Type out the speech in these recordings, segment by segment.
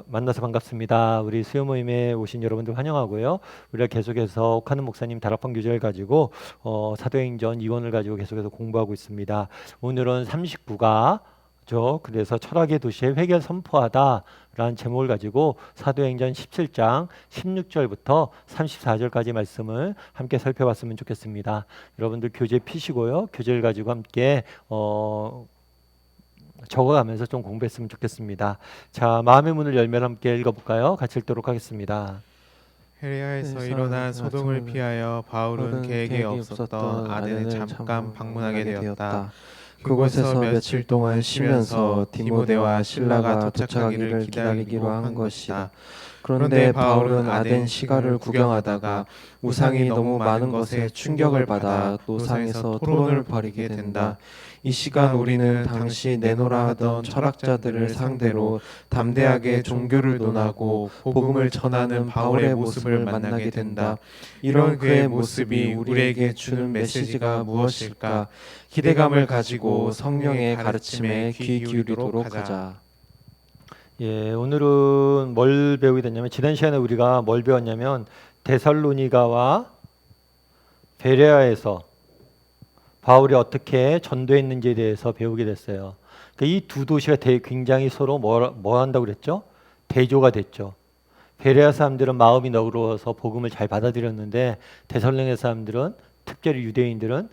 만나서 반갑습니다. 우리 수요 모임에 오신 여러분들 환영하고요. 우리가 계속해서 옥하는 목사님 다락방 교재를 가지고 사도행전 이원을 가지고 계속해서 공부하고 있습니다. 오늘은 39가죠. 그래서 철학의 도시에 회개를 선포하다라는 제목을 가지고 사도행전 17장 16절부터 34절까지 말씀을 함께 살펴봤으면 좋겠습니다. 여러분들 교재 피시고요. 교재를 가지고 함께 적어가면서 좀 공부했으면 좋겠습니다. 자, 마음의 문을 열면 함께 읽어볼까요? 같이 읽도록 하겠습니다. 헤레아에서 일어난 소동을 피하여 바울은 계획에 없었던 아덴을 잠깐 방문하게 되었다. 그곳에서 며칠 동안 쉬면서 디모데와 실라가 도착하기를 기다리기로 한 것이다. 그런데 바울은 아덴 시가를 구경하다가 우상이 너무 많은 것에 충격을 받아 노상에서 토론을 벌이게 된다. 이 시간 우리는 당시 내노라 하던 철학자들을 상대로 담대하게 종교를 논하고 복음을 전하는 바울의 모습을 만나게 된다. 이런 그의 모습이 우리에게 주는 메시지가 무엇일까? 기대감을 가지고 성령의 가르침에 귀 기울이도록 하자. 예, 오늘은 뭘 배우게 됐냐면 지난 시간에 우리가 뭘 배웠냐면 데살로니가와 베레아에서 바울이 어떻게 전도했는지에 대해서 배우게 됐어요. 그러니까 이 두 도시가 굉장히 서로 뭐 한다고 그랬죠? 대조가 됐죠. 베레아 사람들은 마음이 너그러워서 복음을 잘 받아들였는데 데살로니가 사람들은 특별히 유대인들은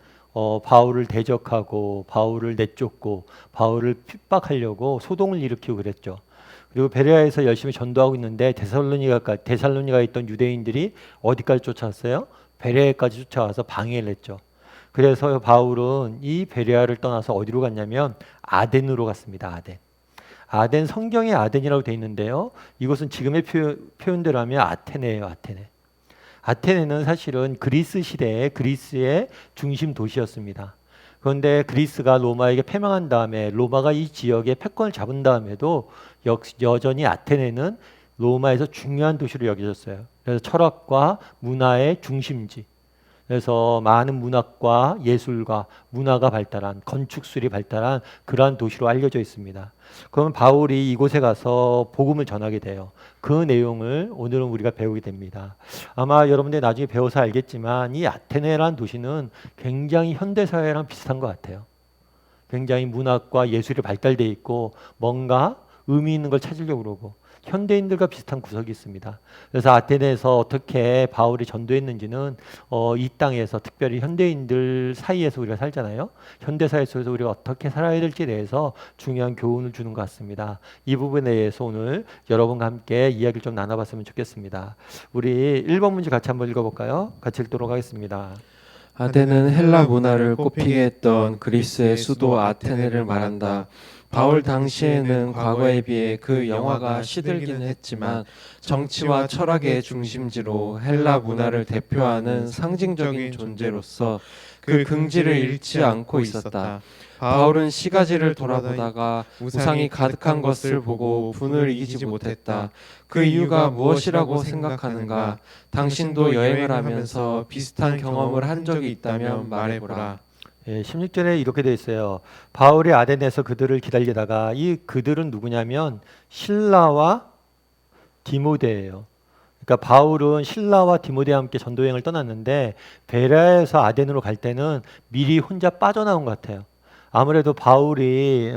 바울을 대적하고 바울을 내쫓고 바울을 핍박하려고 소동을 일으키고 그랬죠. 그리고 베레아에서 열심히 전도하고 있는데 데살로니가에 있던 유대인들이 어디까지 쫓아왔어요? 베레아까지 쫓아와서 방해를 했죠. 그래서 바울은 이 베레아를 떠나서 어디로 갔냐면 아덴으로 갔습니다. 아덴 성경에 아덴이라고 되어 있는데요. 이곳은 지금의 표현대로 하면 아테네예요. 아테네는 사실은 그리스 시대에 그리스의 중심 도시였습니다. 그런데 그리스가 로마에게 패망한 다음에 로마가 이 지역에 패권을 잡은 다음에도 여전히 아테네는 로마에서 중요한 도시로 여겨졌어요. 그래서 철학과 문화의 중심지. 그래서 많은 문학과 예술과 문화가 발달한 건축술이 발달한 그러한 도시로 알려져 있습니다. 그러면 바울이 이곳에 가서 복음을 전하게 돼요. 그 내용을 오늘은 우리가 배우게 됩니다. 아마 여러분들이 나중에 배워서 알겠지만 이 아테네라는 도시는 굉장히 현대사회랑 비슷한 것 같아요. 굉장히 문학과 예술이 발달돼 있고 뭔가 의미 있는 걸 찾으려고 그러고 현대인들과 비슷한 구석이 있습니다. 그래서 아테네에서 어떻게 바울이 전도했는지는 이 땅에서 특별히 현대인들 사이에서 우리가 살잖아요. 현대사회 속에서 우리가 어떻게 살아야 될지에 대해서 중요한 교훈을 주는 것 같습니다. 이 부분에 대해서 오늘 여러분과 함께 이야기를 좀 나눠봤으면 좋겠습니다. 우리 1번 문제 같이 한번 읽어볼까요? 같이 읽도록 하겠습니다. 아덴은 헬라 문화를 꽃피게 했던 그리스의 수도 아테네를 말한다. 바울 당시에는 과거에 비해 그 영화가 시들기는 했지만 정치와 철학의 중심지로 헬라 문화를 대표하는 상징적인 존재로서 그 긍지를 잃지 않고 있었다. 바울은 시가지를 돌아보다가 우상이 가득한 것을 보고 분을 이기지 못했다. 그 이유가 무엇이라고 생각하는가? 당신도 여행을 하면서 비슷한 경험을 한 적이 있다면 말해보라. 예, 16절에 이렇게 되어 있어요. 바울이 아덴에서 그들을 기다리다가 이 그들은 누구냐면 실라와 디모데예요. 그러니까 바울은 실라와 디모데와 함께 전도여행을 떠났는데 베레아에서 아덴으로 갈 때는 미리 혼자 빠져나온 것 같아요. 아무래도 바울이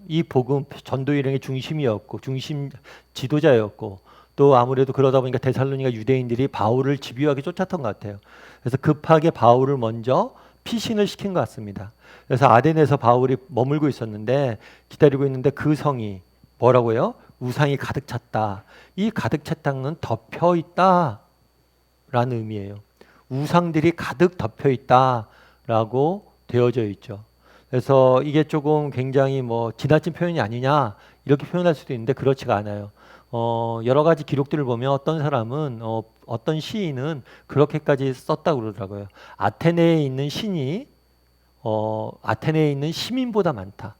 이 복음 전도 일행의 중심이었고 중심 지도자였고 또 아무래도 그러다 보니까 데살로니가 유대인들이 바울을 집요하게 쫓았던 것 같아요. 그래서 급하게 바울을 먼저 피신을 시킨 것 같습니다. 그래서 아덴에서 바울이 머물고 있었는데 기다리고 있는데 그 성이 뭐라고요? 우상이 가득 찼다. 이 가득 찼다는 덮여 있다라는 의미예요. 우상들이 가득 덮여 있다라고 되어져 있죠. 그래서 이게 조금 굉장히 지나친 표현이 아니냐 이렇게 표현할 수도 있는데 그렇지가 않아요. 여러 가지 기록들을 보면 어떤 사람은 어떤 시인은 그렇게까지 썼다고 그러더라고요. 아테네에 있는 신이 아테네에 있는 시민보다 많다.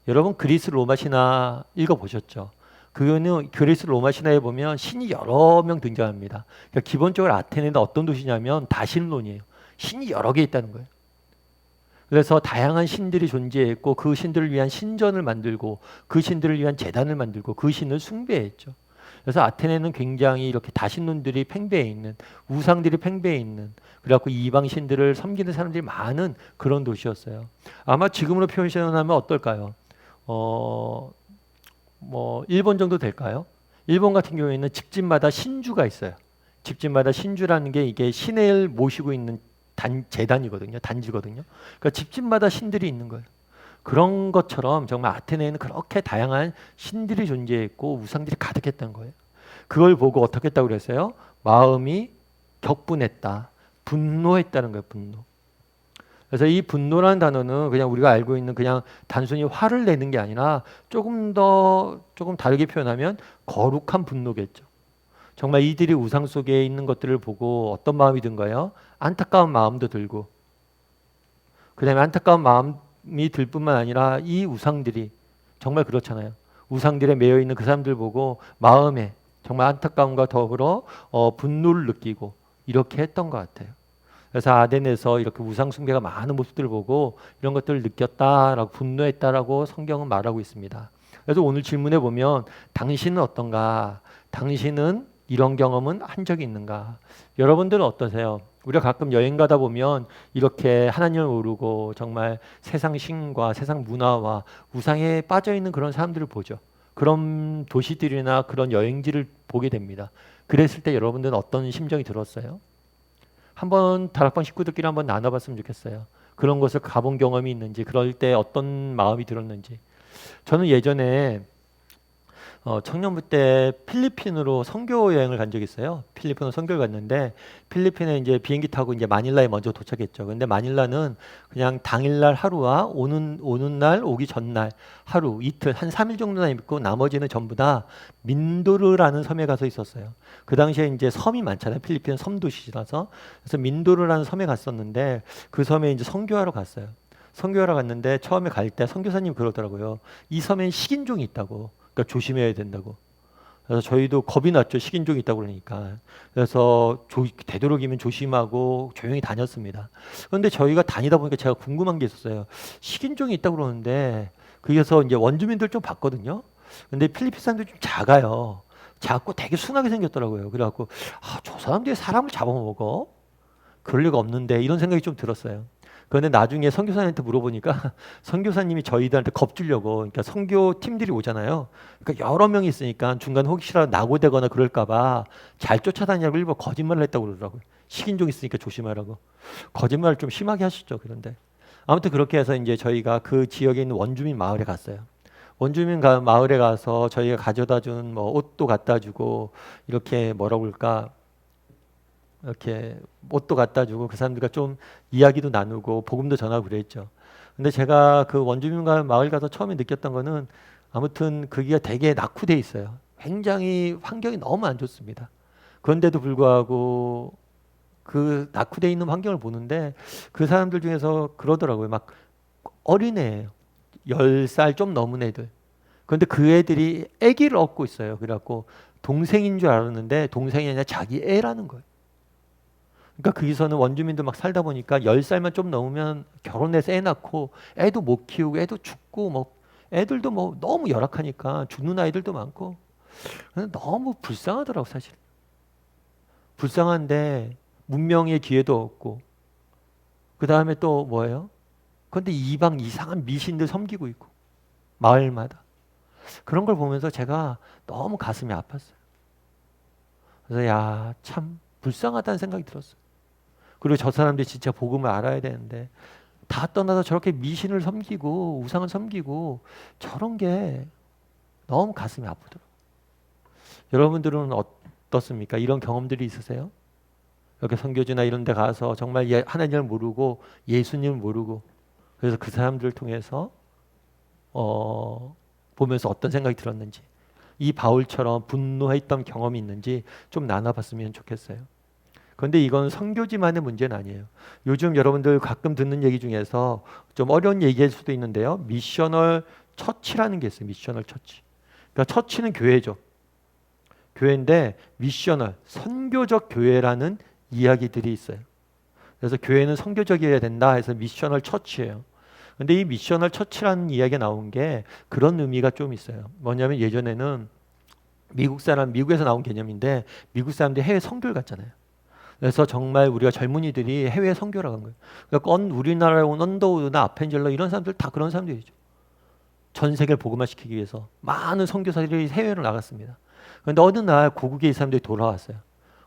여러분 그리스 로마 신화 읽어보셨죠? 그거는 그리스 로마 신화에 보면 신이 여러 명 등장합니다. 그러니까 기본적으로 아테네는 어떤 도시냐면 다신론이에요. 신이 여러 개 있다는 거예요. 그래서 다양한 신들이 존재했고 그 신들을 위한 신전을 만들고 그 신들을 위한 제단을 만들고 그 신을 숭배했죠. 그래서 아테네는 굉장히 이렇게 다신론들이 팽배해 있는, 우상들이 팽배해 있는, 그래갖고 이방 신들을 섬기는 사람들이 많은 그런 도시였어요. 아마 지금으로 표현하면 어떨까요? 뭐 일본 정도 될까요? 일본 같은 경우에는 집집마다 신주가 있어요. 집집마다 신주라는 게 이게 신을 모시고 있는 재단이거든요. 단지거든요. 그러니까 집집마다 신들이 있는 거예요. 그런 것처럼 정말 아테네에는 그렇게 다양한 신들이 존재했고 우상들이 가득했던 거예요. 그걸 보고 어떻게 했다고 그랬어요? 마음이 격분했다. 분노했다는 거예요. 분노. 그래서 이 분노라는 단어는 그냥 우리가 알고 있는 그냥 단순히 화를 내는 게 아니라 조금 다르게 표현하면 거룩한 분노겠죠. 정말 이들이 우상 속에 있는 것들을 보고 어떤 마음이 든가요? 안타까운 마음도 들고, 그 다음에 안타까운 마음이 들 뿐만 아니라 이 우상들이 정말 그렇잖아요. 우상들에 매여 있는 그 사람들 보고 마음에 정말 안타까움과 더불어 분노를 느끼고 이렇게 했던 것 같아요. 그래서 아덴에서 이렇게 우상 숭배가 많은 모습들을 보고 이런 것들을 느꼈다라고, 분노했다라고 성경은 말하고 있습니다. 그래서 오늘 질문해 보면 당신은 어떤가? 당신은 이런 경험은 한 적이 있는가? 여러분들은 어떠세요? 우리가 가끔 여행 가다 보면 이렇게 하나님을 모르고 정말 세상 신과 세상 문화와 우상에 빠져 있는 그런 사람들을 보죠. 그런 도시들이나 그런 여행지를 보게 됩니다. 그랬을 때 여러분들은 어떤 심정이 들었어요? 한번 다락방 식구들끼리 한번 나눠봤으면 좋겠어요. 그런 곳을 가본 경험이 있는지, 그럴 때 어떤 마음이 들었는지. 저는 예전에 청년부 때 필리핀으로 선교 여행을 간 적이 있어요. 필리핀으로 선교를 갔는데 필리핀에 이제 비행기 타고 이제 마닐라에 먼저 도착했죠. 근데 마닐라는 그냥 당일날 하루와 오는 날, 오기 전날 하루, 이틀, 한 3일 정도나 있고 나머지는 전부 다 민도르라는 섬에 가서 있었어요. 그 당시에 이제 섬이 많잖아요. 필리핀은 섬 도시라서. 그래서 민도르라는 섬에 갔었는데 그 섬에 이제 선교하러 갔어요. 선교하러 갔는데 처음에 갈 때 선교사님 그러더라고요. 이 섬엔 식인종이 있다고. 그러니까 조심해야 된다고. 그래서 저희도 겁이 났죠. 식인종이 있다고 그러니까. 그래서 되도록이면 조심하고 조용히 다녔습니다. 그런데 저희가 다니다 보니까 제가 궁금한 게 있었어요. 식인종이 있다고 그러는데 거기서 이제 원주민들 좀 봤거든요. 근데 필리핀 사람들이 좀 작아요. 작고 되게 순하게 생겼더라고요. 그래갖고 저 사람들이 사람을 잡아먹어? 그럴 리가 없는데 이런 생각이 좀 들었어요. 그런데 나중에 선교사님한테 물어보니까 선교사님이 저희들한테 겁주려고, 그러니까 선교 팀들이 오잖아요. 그러니까 여러 명이 있으니까 중간 혹시라도 낙오되거나 그럴까봐 잘 쫓아다니라고 일부러 거짓말을 했다고 그러더라고요. 식인종 있으니까 조심하라고. 거짓말을 좀 심하게 하시죠. 그런데 아무튼 그렇게 해서 이제 저희가 그 지역에 있는 원주민 마을에 갔어요. 원주민 마을에 가서 저희가 가져다 준 뭐 옷도 갖다 주고 이렇게 뭐라고 그럴까, 이렇게 옷도 갖다 주고 그 사람들과 좀 이야기도 나누고 복음도 전하고 그랬죠. 근데 제가 그 원주민과 마을 가서 처음에 느꼈던 거는 아무튼 거기가 되게 낙후돼 있어요. 굉장히 환경이 너무 안 좋습니다. 그런데도 불구하고 그 낙후돼 있는 환경을 보는데 그 사람들 중에서 그러더라고요. 막 어린애예요. 10살 좀 넘은 애들. 그런데 그 애들이 아기를 얻고 있어요. 그래갖고 동생인 줄 알았는데 동생이 아니라 자기 애라는 거예요. 그러니까 거기서는 원주민들 막 살다 보니까 10살만 좀 넘으면 결혼해서 애 낳고 애도 못 키우고 애도 죽고 뭐 애들도 뭐 너무 열악하니까 죽는 아이들도 많고 너무 불쌍하더라고 사실. 불쌍한데 문명의 기회도 없고 그 다음에 또 뭐예요? 그런데 이방 이상한 미신들 섬기고 있고 마을마다 그런 걸 보면서 제가 너무 가슴이 아팠어요. 그래서 야, 참 불쌍하다는 생각이 들었어요. 그리고 저 사람들이 진짜 복음을 알아야 되는데 다 떠나서 저렇게 미신을 섬기고 우상을 섬기고 저런 게 너무 가슴이 아프더라고요. 여러분들은 어떻습니까? 이런 경험들이 있으세요? 이렇게 선교지나 이런 데 가서 정말 하나님을 모르고 예수님을 모르고 그래서 그 사람들을 통해서 보면서 어떤 생각이 들었는지 이 바울처럼 분노했던 경험이 있는지 좀 나눠봤으면 좋겠어요. 그런데 이건 선교지만의 문제는 아니에요. 요즘 여러분들 가끔 듣는 얘기 중에서 좀 어려운 얘기일 수도 있는데요. 미셔널 처치라는 게 있어요. 미셔널 처치. 그러니까 처치는 교회죠. 교회인데 미셔널, 선교적 교회라는 이야기들이 있어요. 그래서 교회는 선교적이어야 된다 해서 미셔널 처치예요. 근데 이 미셔널 처치라는 이야기가 나온 게 그런 의미가 좀 있어요. 뭐냐면 예전에는 미국에서 나온 개념인데 미국 사람들이 해외 선교를 갔잖아요. 그래서 정말 우리가 젊은이들이 해외 선교를 간 거예요. 그러니까 우리나라에 온 언더우드나 아펜젤러 이런 사람들 다 그런 사람들이죠. 전 세계를 복음화시키기 위해서 많은 선교사들이 해외로 나갔습니다. 그런데 어느 날 고국에 이 사람들이 돌아왔어요.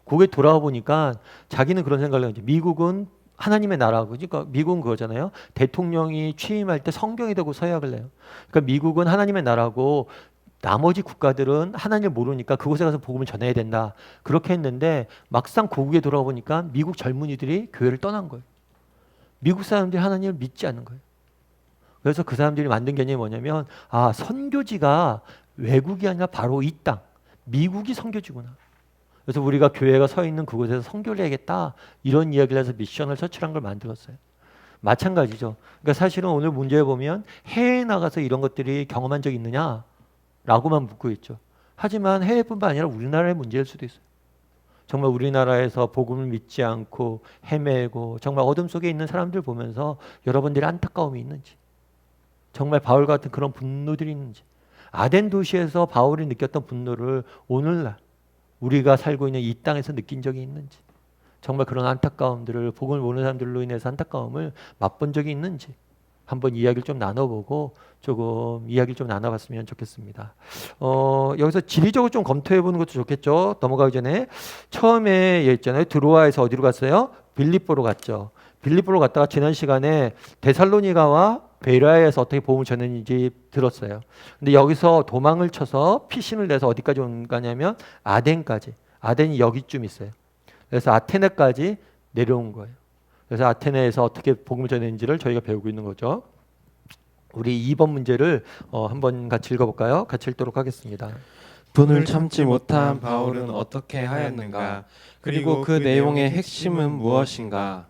고국에 돌아와 보니까 자기는 그런 생각을 했죠. 미국은 하나님의 나라고, 그러니까 미국은 그거잖아요. 대통령이 취임할 때 성경에 대고 서약을 해요. 그러니까 미국은 하나님의 나라고 나머지 국가들은 하나님을 모르니까 그곳에 가서 복음을 전해야 된다. 그렇게 했는데 막상 고국에 돌아와 보니까 미국 젊은이들이 교회를 떠난 거예요. 미국 사람들이 하나님을 믿지 않는 거예요. 그래서 그 사람들이 만든 개념이 뭐냐면 선교지가 외국이 아니라 바로 이 땅, 미국이 선교지구나. 그래서 우리가 교회가 서 있는 그곳에서 선교를 해야겠다. 이런 이야기를 해서 미셔널 처치라는 걸 만들었어요. 마찬가지죠. 그러니까 사실은 오늘 문제에 보면 해외에 나가서 이런 것들이 경험한 적이 있느냐? 라고만 묻고 있죠. 하지만 해외뿐만 아니라 우리나라의 문제일 수도 있어요. 정말 우리나라에서 복음을 믿지 않고 헤매고 정말 어둠 속에 있는 사람들 보면서 여러분들의 안타까움이 있는지, 정말 바울 같은 그런 분노들이 있는지, 아덴 도시에서 바울이 느꼈던 분노를 오늘날 우리가 살고 있는 이 땅에서 느낀 적이 있는지, 정말 그런 안타까움들을, 복음을 모르는 사람들로 인해서 안타까움을 맛본 적이 있는지 한번 이야기를 좀 나눠보고 조금 이야기를 좀 나눠봤으면 좋겠습니다. 여기서 지리적으로 좀 검토해보는 것도 좋겠죠. 넘어가기 전에 처음에 있잖아요. 드로아에서 어디로 갔어요? 빌립보로 갔죠. 빌립보로 갔다가 지난 시간에 데살로니가와 베라에서 어떻게 복음을 전했는지 들었어요. 근데 여기서 도망을 쳐서 피신을 내서 어디까지 온 거냐면 아덴까지. 아덴이 여기쯤 있어요. 그래서 아테네까지 내려온 거예요. 그래서 아테네에서 어떻게 복음을 전했는지를 저희가 배우고 있는 거죠. 우리 2번 문제를 한번 같이 읽어볼까요? 같이 읽도록 하겠습니다. 분을 참지 못한 바울은 어떻게 하였는가? 그리고 그 내용의 핵심은 무엇인가?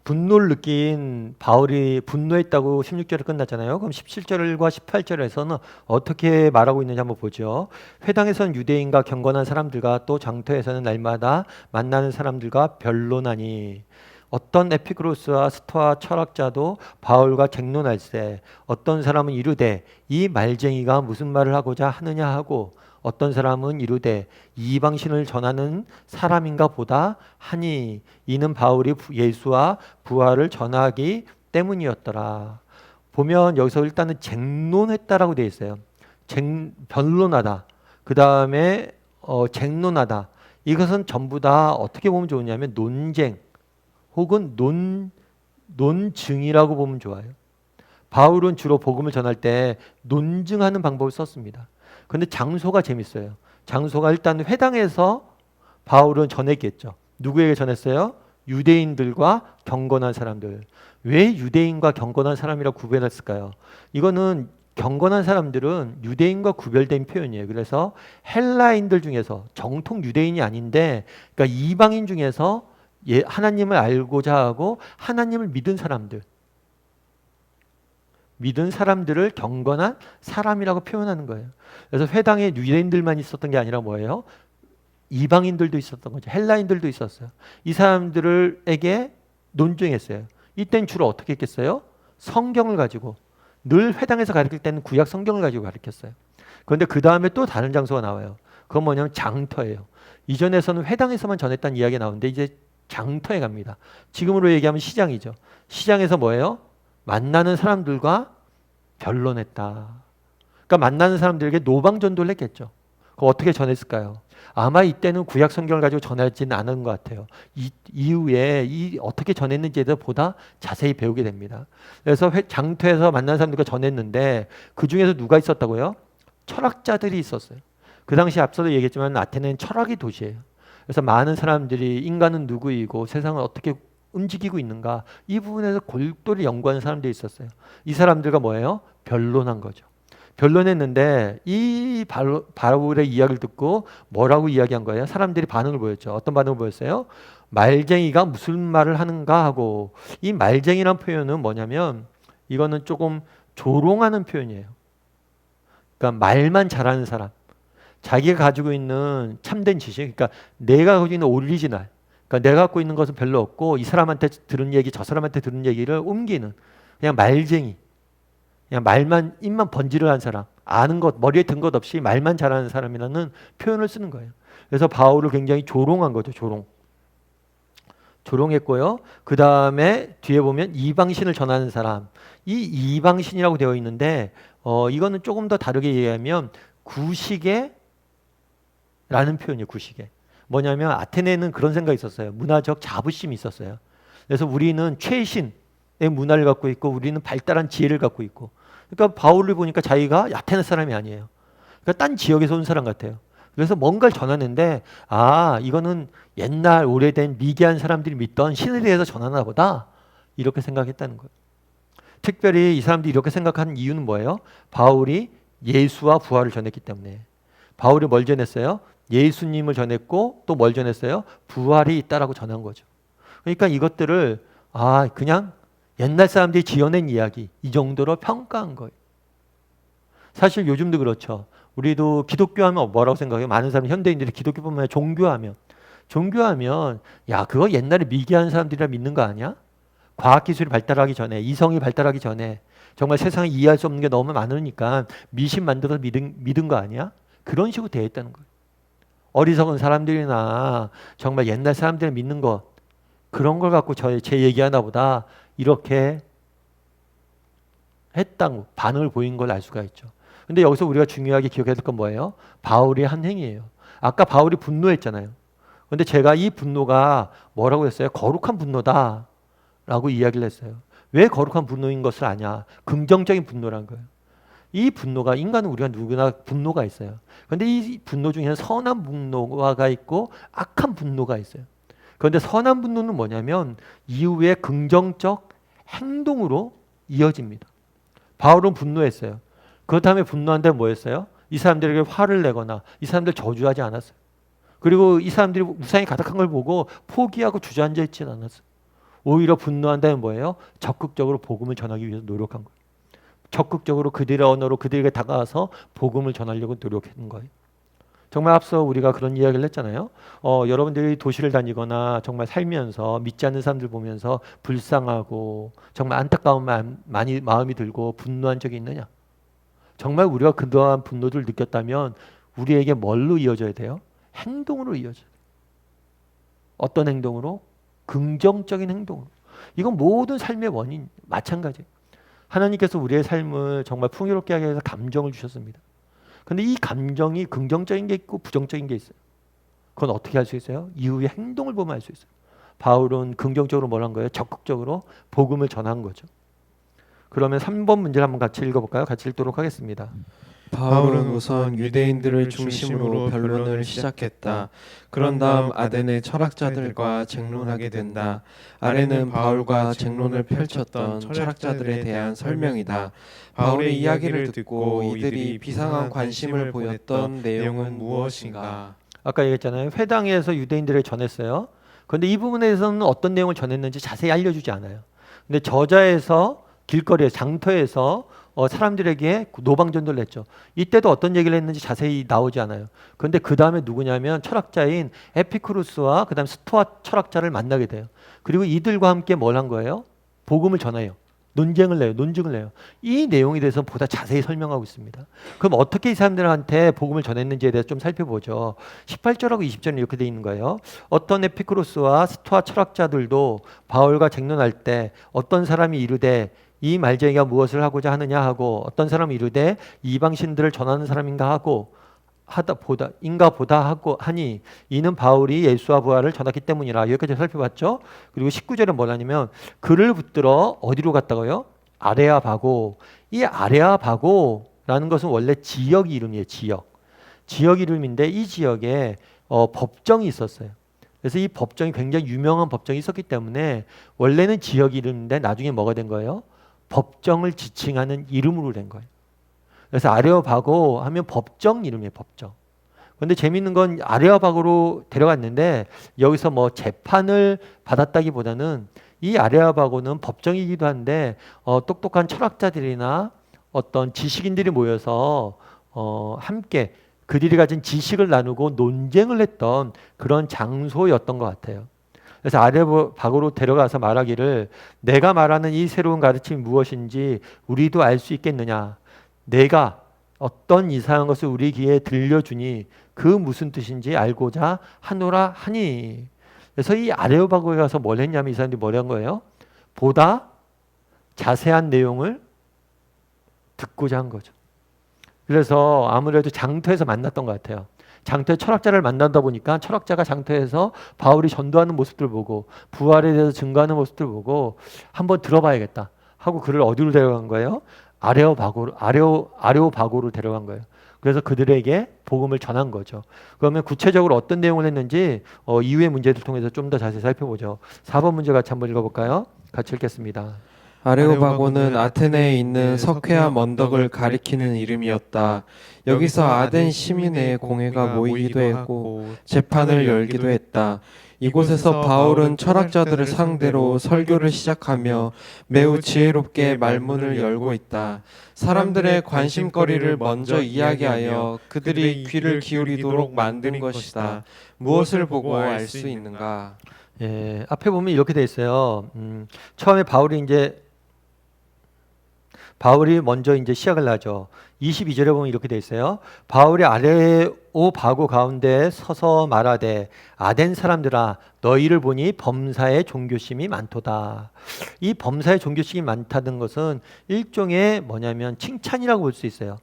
분노를 느낀 바울이 분노했다고 16절에 끝났잖아요. 그럼 17절과 18절에서는 어떻게 말하고 있는지 한번 보죠. 회당에서는 유대인과 경건한 사람들과 또 장터에서는 날마다 만나는 사람들과 변론하니 어떤 에피크로스와 스토아 철학자도 바울과 쟁론할세 어떤 사람은 이르되 이 말쟁이가 무슨 말을 하고자 하느냐 하고 어떤 사람은 이르되 이방신을 전하는 사람인가 보다 하니 이는 바울이 예수와 부활을 전하기 때문이었더라. 보면 여기서 일단은 쟁론했다라고 되어 있어요. 변론하다. 그 다음에 쟁론하다. 이것은 전부 다 어떻게 보면 좋으냐면 논쟁 혹은 논증이라고 보면 좋아요. 바울은 주로 복음을 전할 때 논증하는 방법을 썼습니다. 근데 장소가 재밌어요. 장소가 일단 회당에서 바울은 전했겠죠. 누구에게 전했어요? 유대인들과 경건한 사람들. 왜 유대인과 경건한 사람이라고 구별했을까요? 이거는 경건한 사람들은 유대인과 구별된 표현이에요. 그래서 헬라인들 중에서 정통 유대인이 아닌데, 그러니까 이방인 중에서 하나님을 알고자 하고 하나님을 믿은 사람들을 경건한 사람이라고 표현하는 거예요. 그래서 회당에 유대인들만 있었던 게 아니라 뭐예요? 이방인들도 있었던 거죠. 헬라인들도 있었어요. 이 사람들에게 논증했어요. 이때는 주로 어떻게 했겠어요? 성경을 가지고, 늘 회당에서 가르칠 때는 구약 성경을 가지고 가르쳤어요. 그런데 그 다음에 또 다른 장소가 나와요. 그건 뭐냐면 장터예요. 이전에서는 회당에서만 전했다는 이야기가 나오는데 이제 장터에 갑니다. 지금으로 얘기하면 시장이죠. 시장에서 뭐예요? 만나는 사람들과 변론했다. 그러니까 만나는 사람들에게 노방전도를 했겠죠. 그거 어떻게 전했을까요? 아마 이때는 구약 성경을 가지고 전하지는 않은 것 같아요. 이후에 어떻게 전했는지에 대해서 보다 자세히 배우게 됩니다. 그래서 장터에서 만난 사람들과 전했는데 그 중에서 누가 있었다고요? 철학자들이 있었어요. 그 당시 앞서도 얘기했지만 아테네는 철학의 도시예요. 그래서 많은 사람들이 인간은 누구이고 세상을 어떻게 움직이고 있는가 이 부분에서 골똘히 연구하는 사람들이 있었어요. 이 사람들과 뭐예요? 변론한 거죠. 변론했는데 이 바울의 이야기를 듣고 뭐라고 이야기한 거예요? 사람들이 반응을 보였죠. 어떤 반응을 보였어요? 말쟁이가 무슨 말을 하는가 하고, 이 말쟁이란 표현은 뭐냐면 이거는 조금 조롱하는 표현이에요. 그러니까 말만 잘하는 사람, 자기가 가지고 있는 참된 지식, 그러니까 내가 가지고 있는 오리지널, 그러니까 내가 갖고 있는 것은 별로 없고 이 사람한테 들은 얘기 저 사람한테 들은 얘기를 옮기는 그냥 말쟁이, 그냥 말만 입만 번지르한 사람, 아는 것 머리에 든 것 없이 말만 잘하는 사람이라는 표현을 쓰는 거예요. 그래서 바울을 굉장히 조롱한 거죠. 조롱했고요. 그 다음에 뒤에 보면 이방신을 전하는 사람, 이 이방신이라고 되어 있는데 이거는 조금 더 다르게 얘기하면 구시계라는 표현이에요. 구시계. 뭐냐면 아테네는 그런 생각이 있었어요. 문화적 자부심이 있었어요. 그래서 우리는 최신의 문화를 갖고 있고 우리는 발달한 지혜를 갖고 있고, 그러니까 바울을 보니까 자기가 아테네 사람이 아니에요. 그러니까 딴 지역에서 온 사람 같아요. 그래서 뭔가를 전하는데 이거는 옛날 오래된 미개한 사람들이 믿던 신에 대해서 전하나 보다 이렇게 생각했다는 거예요. 특별히 이 사람들이 이렇게 생각하는 이유는 뭐예요? 바울이 예수와 부활을 전했기 때문에. 바울이 뭘 전했어요? 예수님을 전했고 또 뭘 전했어요? 부활이 있다라고 전한 거죠. 그러니까 이것들을 그냥 옛날 사람들이 지어낸 이야기 이 정도로 평가한 거예요. 사실 요즘도 그렇죠. 우리도 기독교 하면 뭐라고 생각해요? 많은 사람 현대인들이 기독교뿐만 아니라 종교하면 야 그거 옛날에 미개한 사람들이라 믿는 거 아니야? 과학기술이 발달하기 전에, 이성이 발달하기 전에 정말 세상에 이해할 수 없는 게 너무 많으니까 미신 만들어서 믿은 거 아니야? 그런 식으로 되어 있다는 거예요. 어리석은 사람들이나 정말 옛날 사람들이 믿는 것 그런 걸 갖고 제 얘기하나 보다 이렇게 했다고 반응을 보인 걸 알 수가 있죠. 근데 여기서 우리가 중요하게 기억해야 될 건 뭐예요? 바울이 한 행위예요. 아까 바울이 분노했잖아요. 근데 제가 이 분노가 뭐라고 했어요? 거룩한 분노다 라고 이야기를 했어요. 왜 거룩한 분노인 것을 아냐? 긍정적인 분노란 거예요. 이 분노가 인간은 우리가 누구나 분노가 있어요. 그런데 이 분노 중에는 선한 분노가 있고 악한 분노가 있어요. 그런데 선한 분노는 뭐냐면 이후에 긍정적 행동으로 이어집니다. 바울은 분노했어요. 그 다음에 분노한 다음에 뭐 했어요? 이 사람들에게 화를 내거나 이 사람들 저주하지 않았어요. 그리고 이 사람들이 우상이 가득한 걸 보고 포기하고 주저앉아 있지는 않았어요. 오히려 분노한 다음에 뭐예요? 적극적으로 복음을 전하기 위해서 노력한 거예요. 적극적으로 그들의 언어로 그들에게 다가가서 복음을 전하려고 노력했던 거예요. 정말 앞서 우리가 그런 이야기를 했잖아요. 여러분들이 도시를 다니거나 정말 살면서 믿지 않는 사람들 보면서 불쌍하고 정말 안타까운 마음이 들고 분노한 적이 있느냐? 정말 우리가 그러한 분노를 느꼈다면 우리에게 뭘로 이어져야 돼요? 행동으로 이어져요. 어떤 행동으로? 긍정적인 행동으로. 이건 모든 삶의 원인 마찬가지예요. 하나님께서 우리의 삶을 정말 풍요롭게 하기 위해서 감정을 주셨습니다. 그런데 이 감정이 긍정적인 게 있고 부정적인 게 있어요. 그건 어떻게 할 수 있어요? 이후의 행동을 보면 알 수 있어요. 바울은 긍정적으로 뭘 한 거예요? 적극적으로 복음을 전한 거죠. 그러면 3번 문제를 한번 같이 읽어볼까요? 같이 읽도록 하겠습니다. 바울은 우선 유대인들을 중심으로 변론을 시작했다. 그런 다음 아덴의 철학자들과 쟁론하게 된다. 아래는 바울과 쟁론을 펼쳤던 철학자들에 대한 설명이다. 바울의 이야기를 듣고 이들이 비상한 관심을 보였던 내용은 무엇인가? 아까 얘기했잖아요. 회당에서 유대인들을 전했어요. 그런데 이 부분에 대해서는 어떤 내용을 전했는지 자세히 알려주지 않아요. 근데 저자에서 길거리에 장터에서 사람들에게 노방전도를 했죠. 이때도 어떤 얘기를 했는지 자세히 나오지 않아요. 그런데 그 다음에 누구냐면 철학자인 에피쿠루스와 그 다음 스토아 철학자를 만나게 돼요. 그리고 이들과 함께 뭘 한 거예요? 복음을 전해요. 논증을 내요. 이 내용에 대해서 보다 자세히 설명하고 있습니다. 그럼 어떻게 이 사람들한테 복음을 전했는지에 대해서 좀 살펴보죠. 18절하고 20절은 이렇게 되어 있는 거예요. 어떤 에피쿠로스와 스토아 철학자들도 바울과 쟁론할 때 어떤 사람이 이르되 이 말쟁이가 무엇을 하고자 하느냐 하고 어떤 사람이 이르되 이방신들을 전하는 사람인가 하고 보다 하고 하니 이는 바울이 예수와 부활을 전했기 때문이라. 여기까지 살펴봤죠. 그리고 19절에 뭐라냐면 그를 붙들어 어디로 갔다고요? 아레아바고. 이 아레아바고라는 것은 원래 지역 이름이에요. 지역 이름인데 이 지역에 법정이 있었어요. 그래서 이 법정이 굉장히 유명한 법정이 있었기 때문에 원래는 지역 이름인데 나중에 뭐가 된 거예요? 법정을 지칭하는 이름으로 된 거예요. 그래서 아레오바고 하면 법정 이름이에요. 법정. 그런데 재미있는 건 아레오바고로 데려갔는데 여기서 뭐 재판을 받았다기보다는 이 아레오바고는 법정이기도 한데 똑똑한 철학자들이나 어떤 지식인들이 모여서 함께 그들이 가진 지식을 나누고 논쟁을 했던 그런 장소였던 것 같아요. 그래서 아레오바고로 데려가서 말하기를 내가 말하는 이 새로운 가르침이 무엇인지 우리도 알 수 있겠느냐. 내가 어떤 이상한 것을 우리 귀에 들려주니 그 무슨 뜻인지 알고자 하노라 하니. 그래서 이 아레오바고에 가서 뭘 했냐면 이 사람들이 뭘 한 거예요? 보다 자세한 내용을 듣고자 한 거죠. 그래서 아무래도 장터에서 만났던 것 같아요. 장터에 철학자를 만난다 보니까 철학자가 장터에서 바울이 전도하는 모습들을 보고 부활에 대해서 증거하는 모습들을 보고 한번 들어봐야겠다 하고 그를 어디로 데려간 거예요? 아레오바고로 데려간 거예요. 그래서 그들에게 복음을 전한 거죠. 그러면 구체적으로 어떤 내용을 했는지 이후의 문제를 통해서 좀 더 자세히 살펴보죠. 4번 문제 같이 한번 읽어볼까요? 같이 읽겠습니다. 아레오바고는 아테네에 있는 석회암 언덕을 가리키는 이름이었다. 여기서 아덴 시민의 공회가 모이기도 했고 재판을 열기도 했다. 이곳에서 바울은 철학자들을 상대로 설교를 시작하며 매우 지혜롭게 말문을 열고 있다. 사람들의 관심거리를 먼저 이야기하여 그들이 귀를 기울이도록 만든 것이다. 무엇을 보고 알 수 있는가? 예, 앞에 보면 이렇게 돼 있어요. 처음에 바울이 먼저 이제 시작을 하죠. 22절에 보면 이렇게 돼 있어요. 바울이 아레오바고 가운데 서서 말하되 아덴 사람들아 너희를 보니 범사에 종교심이 많도다. 이 범사에 종교심이 많다는 것은 일종의 뭐냐면 칭찬이라고 볼 수 있어요.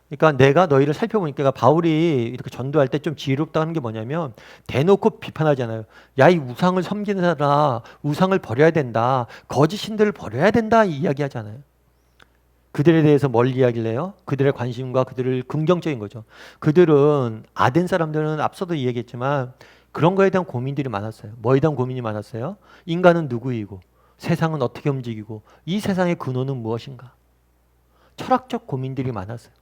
그러니까 내가 너희를 살펴보니까 바울이 이렇게 전도할 때 좀 지혜롭다 하는 게 뭐냐면 대놓고 비판하잖아요. 야, 이 우상을 섬기는 자라 우상을 버려야 된다. 거짓 신들을 버려야 된다 이 이야기하잖아요. 그들에 대해서 뭘 이야기를 해요? 그들의 관심과 그들을 긍정적인 거죠. 그들은 아덴 사람들은 앞서도 이야기했지만 그런 거에 대한 고민들이 많았어요. 뭐에 대한 고민이 많았어요? 인간은 누구이고 세상은 어떻게 움직이고 이 세상의 근원은 무엇인가? 철학적 고민들이 많았어요.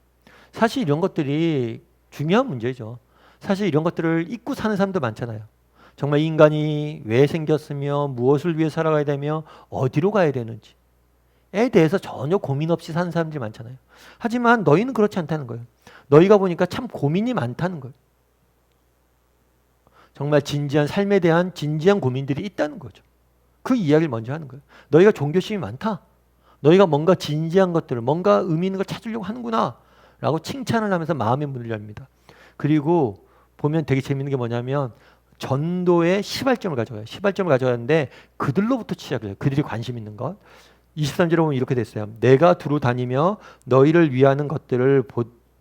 사실 이런 것들이 중요한 문제죠. 사실 이런 것들을 잊고 사는 사람도 많잖아요. 정말 인간이 왜 생겼으며 무엇을 위해 살아가야 되며 어디로 가야 되는지에 대해서 전혀 고민 없이 사는 사람들이 많잖아요. 하지만 너희는 그렇지 않다는 거예요. 너희가 보니까 참 고민이 많다는 거예요. 정말 진지한 삶에 대한 진지한 고민들이 있다는 거죠. 그 이야기를 먼저 하는 거예요. 너희가 종교심이 많다. 너희가 뭔가 진지한 것들을 뭔가 의미 있는 걸 찾으려고 하는구나 라고 칭찬을 하면서 마음의 문을 엽니다. 그리고 보면 되게 재밌는 게 뭐냐면 전도의 시발점을 가져가요. 시발점을 가져가는데 그들로부터 시작을 해요. 그들이 관심 있는 것. 23절에 보면 이렇게 됐어요. 내가 두루 다니며 너희를 위하는 것들을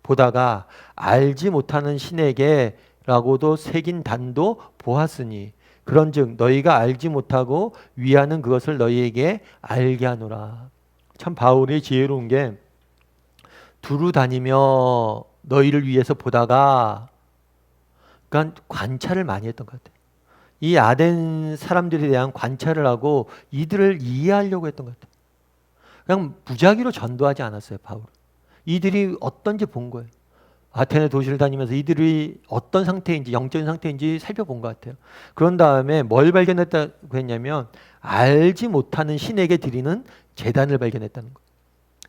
보다가 알지 못하는 신에게 라고도 새긴 단도 보았으니 그런즉 너희가 알지 못하고 위하는 그것을 너희에게 알게 하노라. 참 바울이 지혜로운 게 두루 다니며 너희를 위해서 보다가 그러니까 관찰을 많이 했던 것 같아요. 이 아덴 사람들에 대한 관찰을 하고 이들을 이해하려고 했던 것 같아요. 그냥 무작위로 전도하지 않았어요. 바울은. 이들이 어떤지 본 거예요. 아테네 도시를 다니면서 이들이 어떤 상태인지 영적인 상태인지 살펴본 것 같아요. 그런 다음에 뭘 발견했다고 했냐면 알지 못하는 신에게 드리는 제단을 발견했다는 거예요.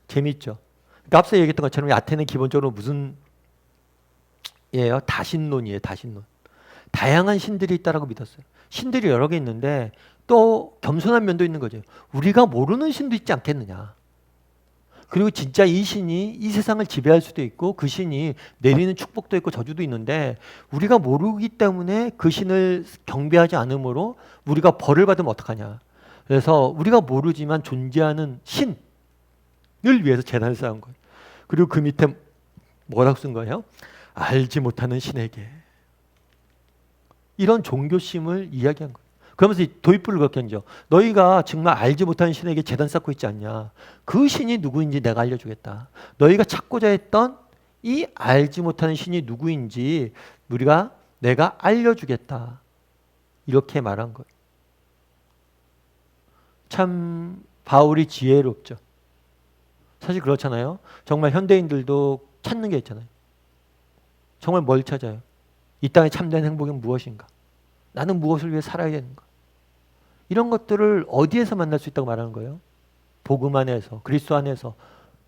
재밌죠? 그러니까 앞서 얘기했던 것처럼 아테네는 기본적으로 무슨 예요? 다신론이에요. 다신론. 다양한 신들이 있다라고 믿었어요. 신들이 여러 개 있는데 또 겸손한 면도 있는 거죠. 우리가 모르는 신도 있지 않겠느냐. 그리고 진짜 이 신이 이 세상을 지배할 수도 있고 그 신이 내리는 축복도 있고 저주도 있는데 우리가 모르기 때문에 그 신을 경배하지 않으므로 우리가 벌을 받으면 어떡하냐. 그래서 우리가 모르지만 존재하는 신을 위해서 제단을 쌓은 거예요. 그리고 그 밑에 뭐라고 쓴 거예요? 알지 못하는 신에게. 이런 종교심을 이야기한 거예요. 그러면서 도입부를 그렇게 한죠. 너희가 정말 알지 못하는 신에게 제단 쌓고 있지 않냐. 그 신이 누구인지 내가 알려주겠다. 너희가 찾고자 했던 이 알지 못하는 신이 누구인지 내가 알려주겠다. 이렇게 말한 거예요. 참 바울이 지혜롭죠. 사실 그렇잖아요. 정말 현대인들도 찾는 게 있잖아요. 정말 뭘 찾아요? 이 땅의 참된 행복은 무엇인가? 나는 무엇을 위해 살아야 되는가? 이런 것들을 어디에서 만날 수 있다고 말하는 거예요? 복음 안에서, 그리스도 안에서,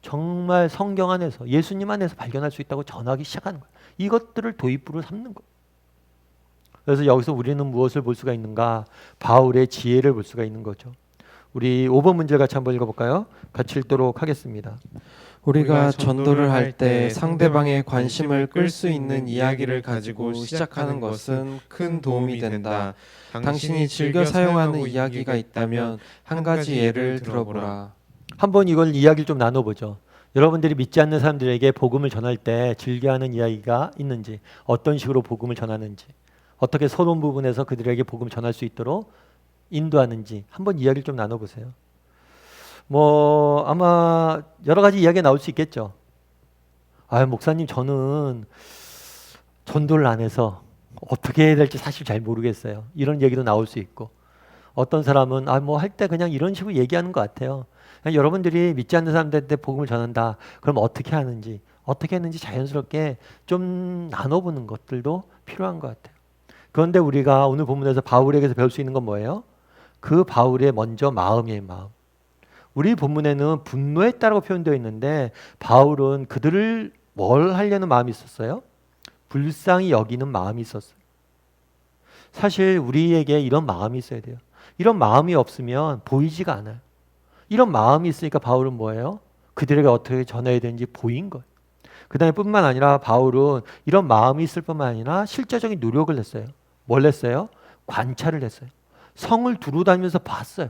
정말 성경 안에서, 예수님 안에서 발견할 수 있다고 전하기 시작하는 거예요. 이것들을 도입부로 삼는 거예요. 그래서 여기서 우리는 무엇을 볼 수가 있는가? 바울의 지혜를 볼 수가 있는 거죠. 우리 5번 문제 같이 한번 읽어볼까요? 같이 읽도록 하겠습니다. 우리가 전도를 할 때 상대방의 관심을 끌 수 있는 이야기를 가지고 시작하는 것은 큰 도움이 된다. 당신이 즐겨 사용하는 이야기가 있다면 한 가지 예를 들어보라. 한번 이걸 이야기를 좀 나눠보죠. 여러분들이 믿지 않는 사람들에게 복음을 전할 때 즐겨하는 이야기가 있는지, 어떤 식으로 복음을 전하는지, 어떻게 서론 부분에서 그들에게 복음을 전할 수 있도록 인도하는지 한번 이야기를 좀 나눠보세요. 뭐 아마 여러 가지 이야기가 나올 수 있겠죠. 아, 목사님 저는 전도를 안 해서 어떻게 해야 될지 사실 잘 모르겠어요. 이런 얘기도 나올 수 있고, 어떤 사람은 뭐 할 때 그냥 이런 식으로 얘기하는 것 같아요. 그냥 여러분들이 믿지 않는 사람들한테 복음을 전한다. 그럼 어떻게 하는지, 어떻게 했는지 자연스럽게 좀 나눠보는 것들도 필요한 것 같아요. 그런데 우리가 오늘 본문에서 바울에게서 배울 수 있는 건 뭐예요? 그 바울의 먼저 마음이에요, 마음. 우리 본문에는 분노했다라고 표현되어 있는데 바울은 그들을 뭘 하려는 마음이 있었어요? 불쌍히 여기는 마음이 있었어요. 사실 우리에게 이런 마음이 있어야 돼요. 이런 마음이 없으면 보이지가 않아요. 이런 마음이 있으니까 바울은 뭐예요? 그들에게 어떻게 전해야 되는지 보인 거예요. 그 다음에 뿐만 아니라 바울은 이런 마음이 있을 뿐만 아니라 실제적인 노력을 했어요. 뭘 했어요? 관찰을 했어요. 성을 두루 다니면서 봤어요.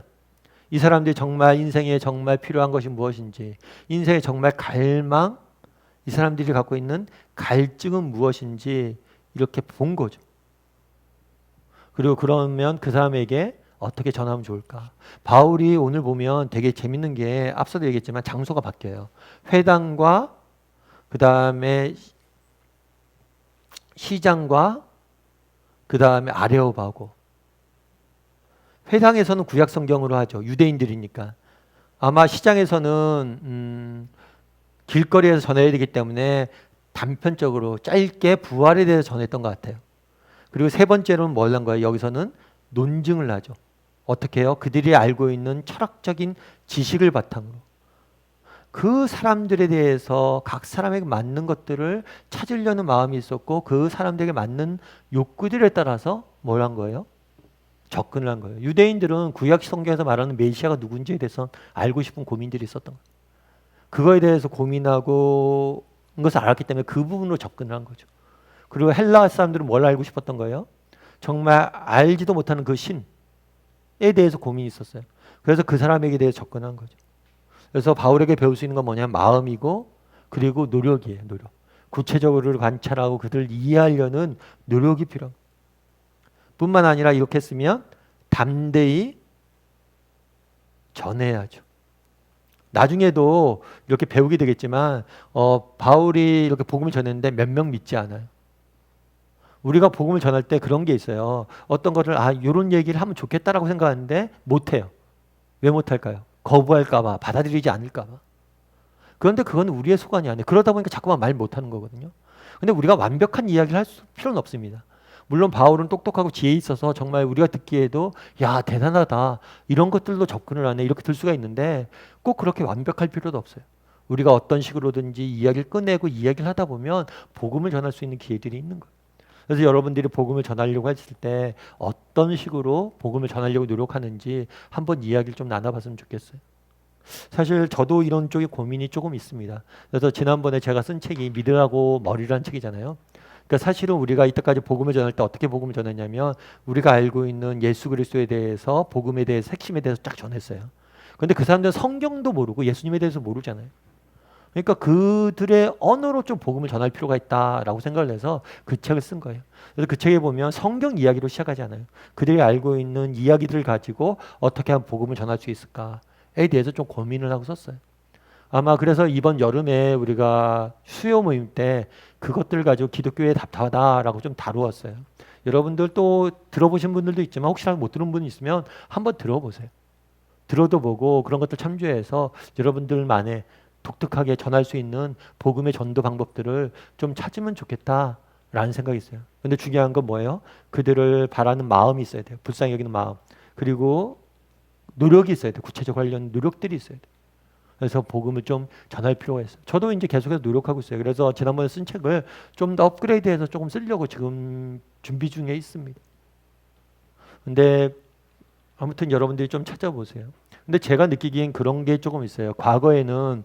이 사람들이 정말 인생에 정말 필요한 것이 무엇인지, 인생에 정말 갈망, 이 사람들이 갖고 있는 갈증은 무엇인지 이렇게 본 거죠. 그리고 그러면 그 사람에게 어떻게 전하면 좋을까? 바울이 오늘 보면 되게 재밌는 게 앞서도 얘기했지만 장소가 바뀌어요. 회당과 그 다음에 시장과 그 다음에 아레오바고. 회당에서는 구약 성경으로 하죠. 유대인들이니까. 아마 시장에서는 길거리에서 전해야 되기 때문에 단편적으로 짧게 부활에 대해서 전했던 것 같아요. 그리고 세 번째로는 뭘 한 거예요? 여기서는 논증을 하죠. 어떻게 해요? 그들이 알고 있는 철학적인 지식을 바탕으로 그 사람들에 대해서 각 사람에게 맞는 것들을 찾으려는 마음이 있었고, 그 사람들에게 맞는 욕구들에 따라서 뭘 한 거예요? 접근을 한 거예요. 유대인들은 구약 성경에서 말하는 메시아가 누군지에 대해서 알고 싶은 고민들이 있었던 거예요. 그거에 대해서 고민하고 것을 알았기 때문에 그 부분으로 접근을 한 거죠. 그리고 헬라 사람들은 뭘 알고 싶었던 거예요? 정말 알지도 못하는 그 신에 대해서 고민이 있었어요. 그래서 그 사람에게 대해 접근한 거죠. 그래서 바울에게 배울 수 있는 건 뭐냐면 마음이고, 그리고 노력이에요. 노력. 구체적으로 관찰하고 그들을 이해하려는 노력이 필요합니다. 뿐만 아니라 이렇게 했으면 담대히 전해야죠. 나중에도 이렇게 배우게 되겠지만 바울이 이렇게 복음을 전했는데 몇 명 믿지 않아요. 우리가 복음을 전할 때 그런 게 있어요. 어떤 거를 이런 얘기를 하면 좋겠다라고 생각하는데 못해요. 왜 못할까요? 거부할까 봐, 받아들이지 않을까 봐. 그런데 그건 우리의 소관이 아니에요. 그러다 보니까 자꾸만 말 못하는 거거든요. 근데 우리가 완벽한 이야기를 할 필요는 없습니다. 물론 바울은 똑똑하고 지혜 있어서 정말 우리가 듣기에도 야 대단하다 이런 것들도 접근을 하네 이렇게 들 수가 있는데 꼭 그렇게 완벽할 필요도 없어요. 우리가 어떤 식으로든지 이야기를 꺼내고 이야기를 하다 보면 복음을 전할 수 있는 기회들이 있는 거예요. 그래서 여러분들이 복음을 전하려고 했을 때 어떤 식으로 복음을 전하려고 노력하는지 한번 이야기를 좀 나눠봤으면 좋겠어요. 사실 저도 이런 쪽에 고민이 조금 있습니다. 그래서 지난번에 제가 쓴 책이 믿으라고 머리라는 책이잖아요. 그러니까 사실은 우리가 이때까지 복음을 전할 때 어떻게 복음을 전했냐면 우리가 알고 있는 예수 그리스도에 대해서 복음에 대해서 핵심에 대해서 쫙 전했어요. 그런데 그 사람들은 성경도 모르고 예수님에 대해서 모르잖아요. 그러니까 그들의 언어로 좀 복음을 전할 필요가 있다라고 생각을 해서 그 책을 쓴 거예요. 그래서 그 책에 보면 성경 이야기로 시작하지 않아요. 그들이 알고 있는 이야기들을 가지고 어떻게 하면 복음을 전할 수 있을까에 대해서 좀 고민을 하고 썼어요. 아마 그래서 이번 여름에 우리가 수요 모임 때 그것들 가지고 기독교에 답답하다라고 좀 다루었어요. 여러분들 또 들어보신 분들도 있지만 혹시나 못 들은 분이 있으면 한번 들어보세요. 들어도 보고 그런 것들 참조해서 여러분들만의 독특하게 전할 수 있는 복음의 전도 방법들을 좀 찾으면 좋겠다라는 생각이 있어요. 근데 중요한 건 뭐예요? 그들을 바라는 마음이 있어야 돼요. 불쌍히 여기는 마음. 그리고 노력이 있어야 돼요. 구체적 관련 노력들이 있어야 돼요. 그래서 복음을 좀 전할 필요가 있어요. 저도 이제 계속해서 노력하고 있어요. 그래서 지난번에 쓴 책을 좀 더 업그레이드해서 조금 쓰려고 지금 준비 중에 있습니다. 근데 아무튼 여러분들이 좀 찾아보세요. 근데 제가 느끼기엔 그런 게 조금 있어요. 과거에는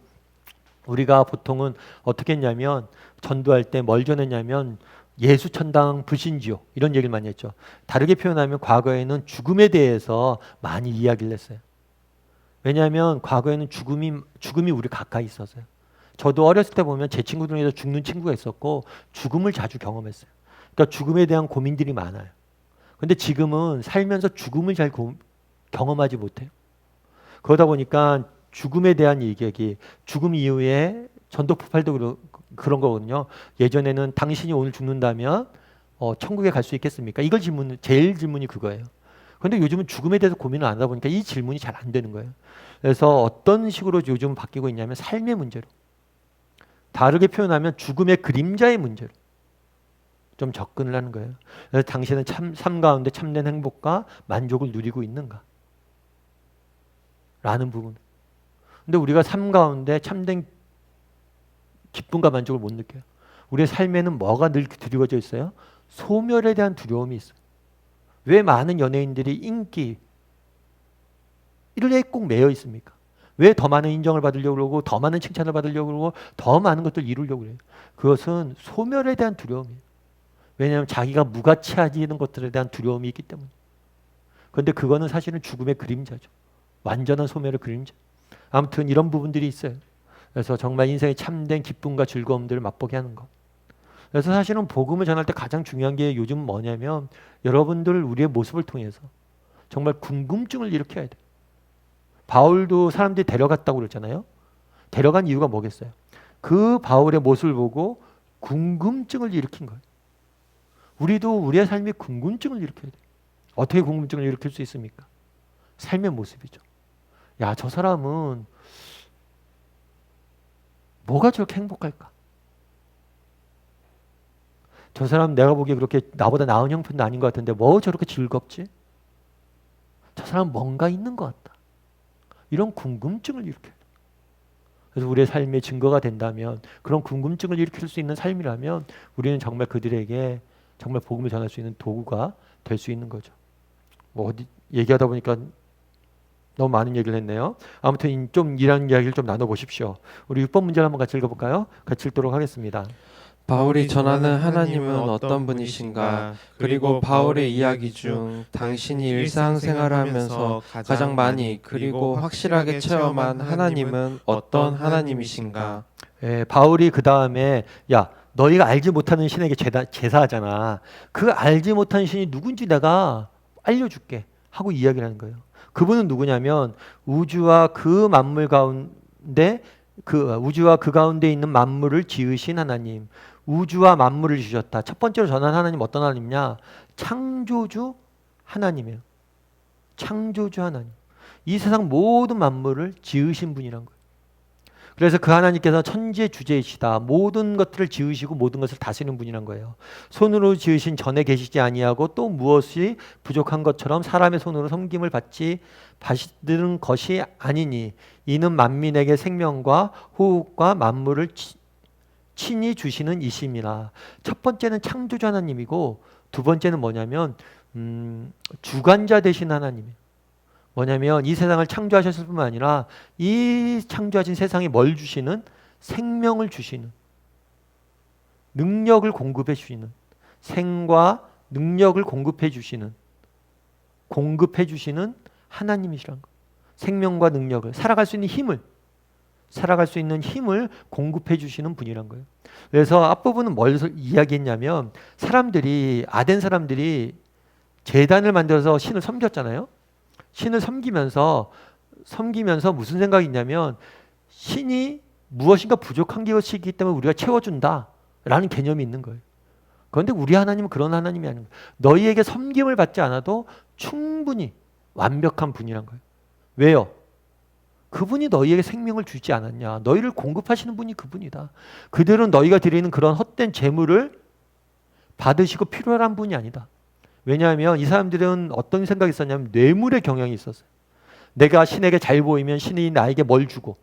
우리가 보통은 어떻게 했냐면 전도할 때 뭘 전했냐면 예수천당 불신지옥 이런 얘기를 많이 했죠. 다르게 표현하면 과거에는 죽음에 대해서 많이 이야기를 했어요. 왜냐하면 과거에는 죽음이 우리 가까이 있었어요. 저도 어렸을 때 보면 제 친구 중에서 죽는 친구가 있었고 죽음을 자주 경험했어요. 그러니까 죽음에 대한 고민들이 많아요. 근데 지금은 살면서 죽음을 잘 경험하지 못해요. 그러다 보니까 죽음에 대한 얘기, 죽음 이후에 전도 폭발도 그런 거거든요. 예전에는 당신이 오늘 죽는다면 천국에 갈 수 있겠습니까? 이걸 제일 질문이 그거예요. 그런데 요즘은 죽음에 대해서 고민을 안 하다 보니까 이 질문이 잘 안 되는 거예요. 그래서 어떤 식으로 요즘 바뀌고 있냐면 삶의 문제로, 다르게 표현하면 죽음의 그림자의 문제로 좀 접근을 하는 거예요. 그래서 당신은 삶 가운데 참된 행복과 만족을 누리고 있는가? 라는 부분. 근데 우리가 삶 가운데 참된 기쁨과 만족을 못 느껴요. 우리의 삶에는 뭐가 늘 드리워져 있어요? 소멸에 대한 두려움이 있어요. 왜 많은 연예인들이 인기 이런 꼭 매여 있습니까? 왜 더 많은 인정을 받으려고 그러고 더 많은 칭찬을 받으려고 그러고 더 많은 것들을 이루려고 그래요? 그것은 소멸에 대한 두려움이에요. 왜냐하면 자기가 무가치해지는 것들에 대한 두려움이 있기 때문에. 그런데 그거는 사실은 죽음의 그림자죠. 완전한 소멸의 그림자. 아무튼 이런 부분들이 있어요. 그래서 정말 인생의 참된 기쁨과 즐거움들을 맛보게 하는 것. 그래서 사실은 복음을 전할 때 가장 중요한 게 요즘 뭐냐면 여러분들 우리의 모습을 통해서 정말 궁금증을 일으켜야 돼요. 바울도 사람들이 데려갔다고 그랬잖아요. 데려간 이유가 뭐겠어요? 그 바울의 모습을 보고 궁금증을 일으킨 거예요. 우리도 우리의 삶에 궁금증을 일으켜야 돼요. 어떻게 궁금증을 일으킬 수 있습니까? 삶의 모습이죠. 야, 저 사람은 뭐가 저렇게 행복할까? 저 사람 내가 보기에 그렇게 나보다 나은 형편도 아닌 것 같은데 뭐 저렇게 즐겁지? 저 사람 뭔가 있는 것 같다. 이런 궁금증을 일으켜요. 그래서 우리의 삶의 증거가 된다면, 그런 궁금증을 일으킬 수 있는 삶이라면 우리는 정말 그들에게 정말 복음을 전할 수 있는 도구가 될 수 있는 거죠. 뭐 어디 얘기하다 보니까 너무 많은 얘기를 했네요. 아무튼 좀 이런 이야기를 좀 나눠보십시오. 우리 6번 문제를 한번 같이 읽어볼까요? 같이 읽도록 하겠습니다. 바울이 전하는 하나님은 어떤 분이신가? 그리고 바울의 이야기 중 당신이 일상생활하면서 가장 많이 그리고 확실하게 체험한 하나님은 어떤 하나님이신가? 바울이 그 다음에 야 너희가 알지 못하는 신에게 제사하잖아. 그 알지 못하는 신이 누군지 내가 알려줄게 하고 이야기를 하는 거예요. 그분은 누구냐면 우주와 그 가운데 있는 만물을 지으신 하나님, 우주와 만물을 지으셨다. 첫 번째로 전한 하나님 어떤 하나님이냐? 창조주 하나님이에요. 창조주 하나님. 이 세상 모든 만물을 지으신 분이란 거예요. 그래서 그 하나님께서 천지의 주제이시다. 모든 것들을 지으시고 모든 것을 다스리는 분이란 거예요. 손으로 지으신 전에 계시지 아니하고 또 무엇이 부족한 것처럼 사람의 손으로 섬김을 받는 것이 아니니 이는 만민에게 생명과 호흡과 만물을 친히 주시는 이심이라. 첫 번째는 창조주 하나님이고 두 번째는 뭐냐면 주관자 되신 하나님이에요. 뭐냐면 이 세상을 창조하셨을 뿐만 아니라 이 창조하신 세상에 뭘 주시는? 생명을 주시는, 능력을 공급해 주시는, 생과 능력을 공급해 주시는 하나님이시란 거. 생명과 능력을, 살아갈 수 있는 힘을 공급해 주시는 분이란 거예요. 그래서 앞부분은 뭘 이야기했냐면 아덴 사람들이 제단을 만들어서 신을 섬겼잖아요. 신을 섬기면서 무슨 생각이 있냐면 신이 무엇인가 부족한 것이 있기 때문에 우리가 채워준다라는 개념이 있는 거예요. 그런데 우리 하나님은 그런 하나님이 아닌 거예요. 너희에게 섬김을 받지 않아도 충분히 완벽한 분이란 거예요. 왜요? 그분이 너희에게 생명을 주지 않았냐? 너희를 공급하시는 분이 그분이다. 그들은 너희가 드리는 그런 헛된 재물을 받으시고 필요한 분이 아니다. 왜냐하면 이 사람들은 어떤 생각이 있었냐면 뇌물의 경향이 있었어요. 내가 신에게 잘 보이면 신이 나에게 뭘 주고,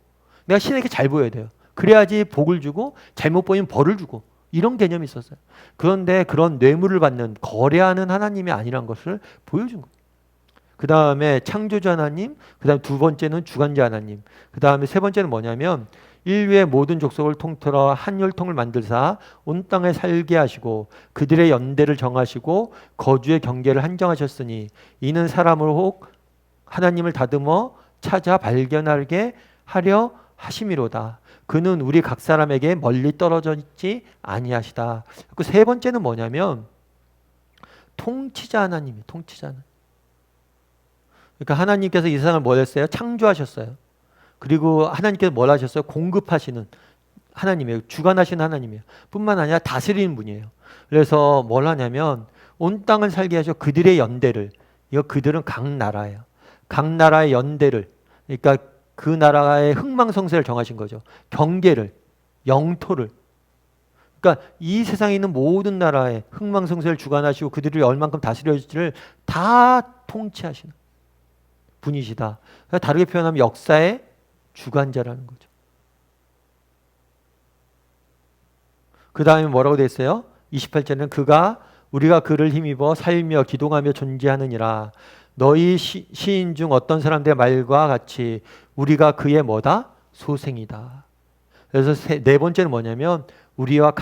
내가 신에게 잘 보여야 돼요. 그래야지 복을 주고 잘못 보이면 벌을 주고, 이런 개념이 있었어요. 그런데 그런 뇌물을 받는, 거래하는 하나님이 아니란 것을 보여준 거예요. 그 다음에 창조주 하나님, 그 다음 두 번째는 주관자 하나님, 그 다음에 세 번째는 뭐냐면 인류의 모든 족속을 통틀어 한 혈통을 만들사 온 땅에 살게 하시고 그들의 연대를 정하시고 거주의 경계를 한정하셨으니 이는 사람을 혹 하나님을 다듬어 찾아 발견하게 하려 하심이로다. 그는 우리 각 사람에게 멀리 떨어져 있지 아니하시다. 그 세 번째는 뭐냐면 통치자 하나님이에요. 통치자 하나님. 그러니까 하나님께서 이 세상을 뭘 했어요? 창조하셨어요. 그리고 하나님께서 뭘 하셨어요? 공급하시는 하나님이에요. 주관하시는 하나님이에요. 뿐만 아니라 다스리는 분이에요. 그래서 뭘 하냐면 온 땅을 살게 하셔 그들의 연대를, 이거 그들은 각 나라예요. 각 나라의 연대를, 그러니까 그 나라의 흥망성쇠를 정하신 거죠. 경계를, 영토를. 그러니까 이 세상에 있는 모든 나라의 흥망성쇠를 주관하시고 그들을 얼만큼 다스려질지를 다 통치하시는 분이시다. 그러니까 다르게 표현하면 역사의 주관자라는 거죠. 그 다음에 뭐라고 돼 있어요? 28절에는 그가 우리가 그를 힘입어 살며 기동하며 존재하느니라. 너희 시인 중 어떤 사람들의 말과 같이 우리가 그의 뭐다? 소생이다. 그래서 네 번째는 뭐냐면 우리와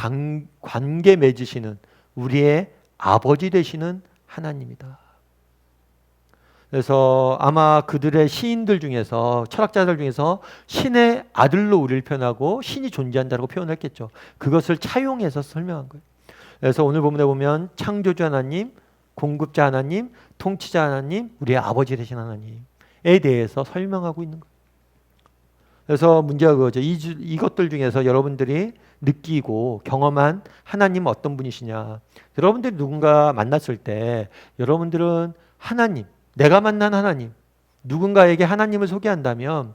관계 맺으시는 우리의 아버지 되시는 하나님이다. 그래서 아마 그들의 시인들 중에서 철학자들 중에서 신의 아들로 우리를 표현하고 신이 존재한다고 표현했겠죠. 그것을 차용해서 설명한 거예요. 그래서 오늘 본문에 보면 창조주 하나님, 공급자 하나님, 통치자 하나님, 우리의 아버지 되신 하나님에 대해서 설명하고 있는 거예요. 그래서 문제가 그거죠. 이것들 중에서 여러분들이 느끼고 경험한 하나님은 어떤 분이시냐. 여러분들이 누군가 만났을 때 여러분들은 하나님, 내가 만난 하나님, 누군가에게 하나님을 소개한다면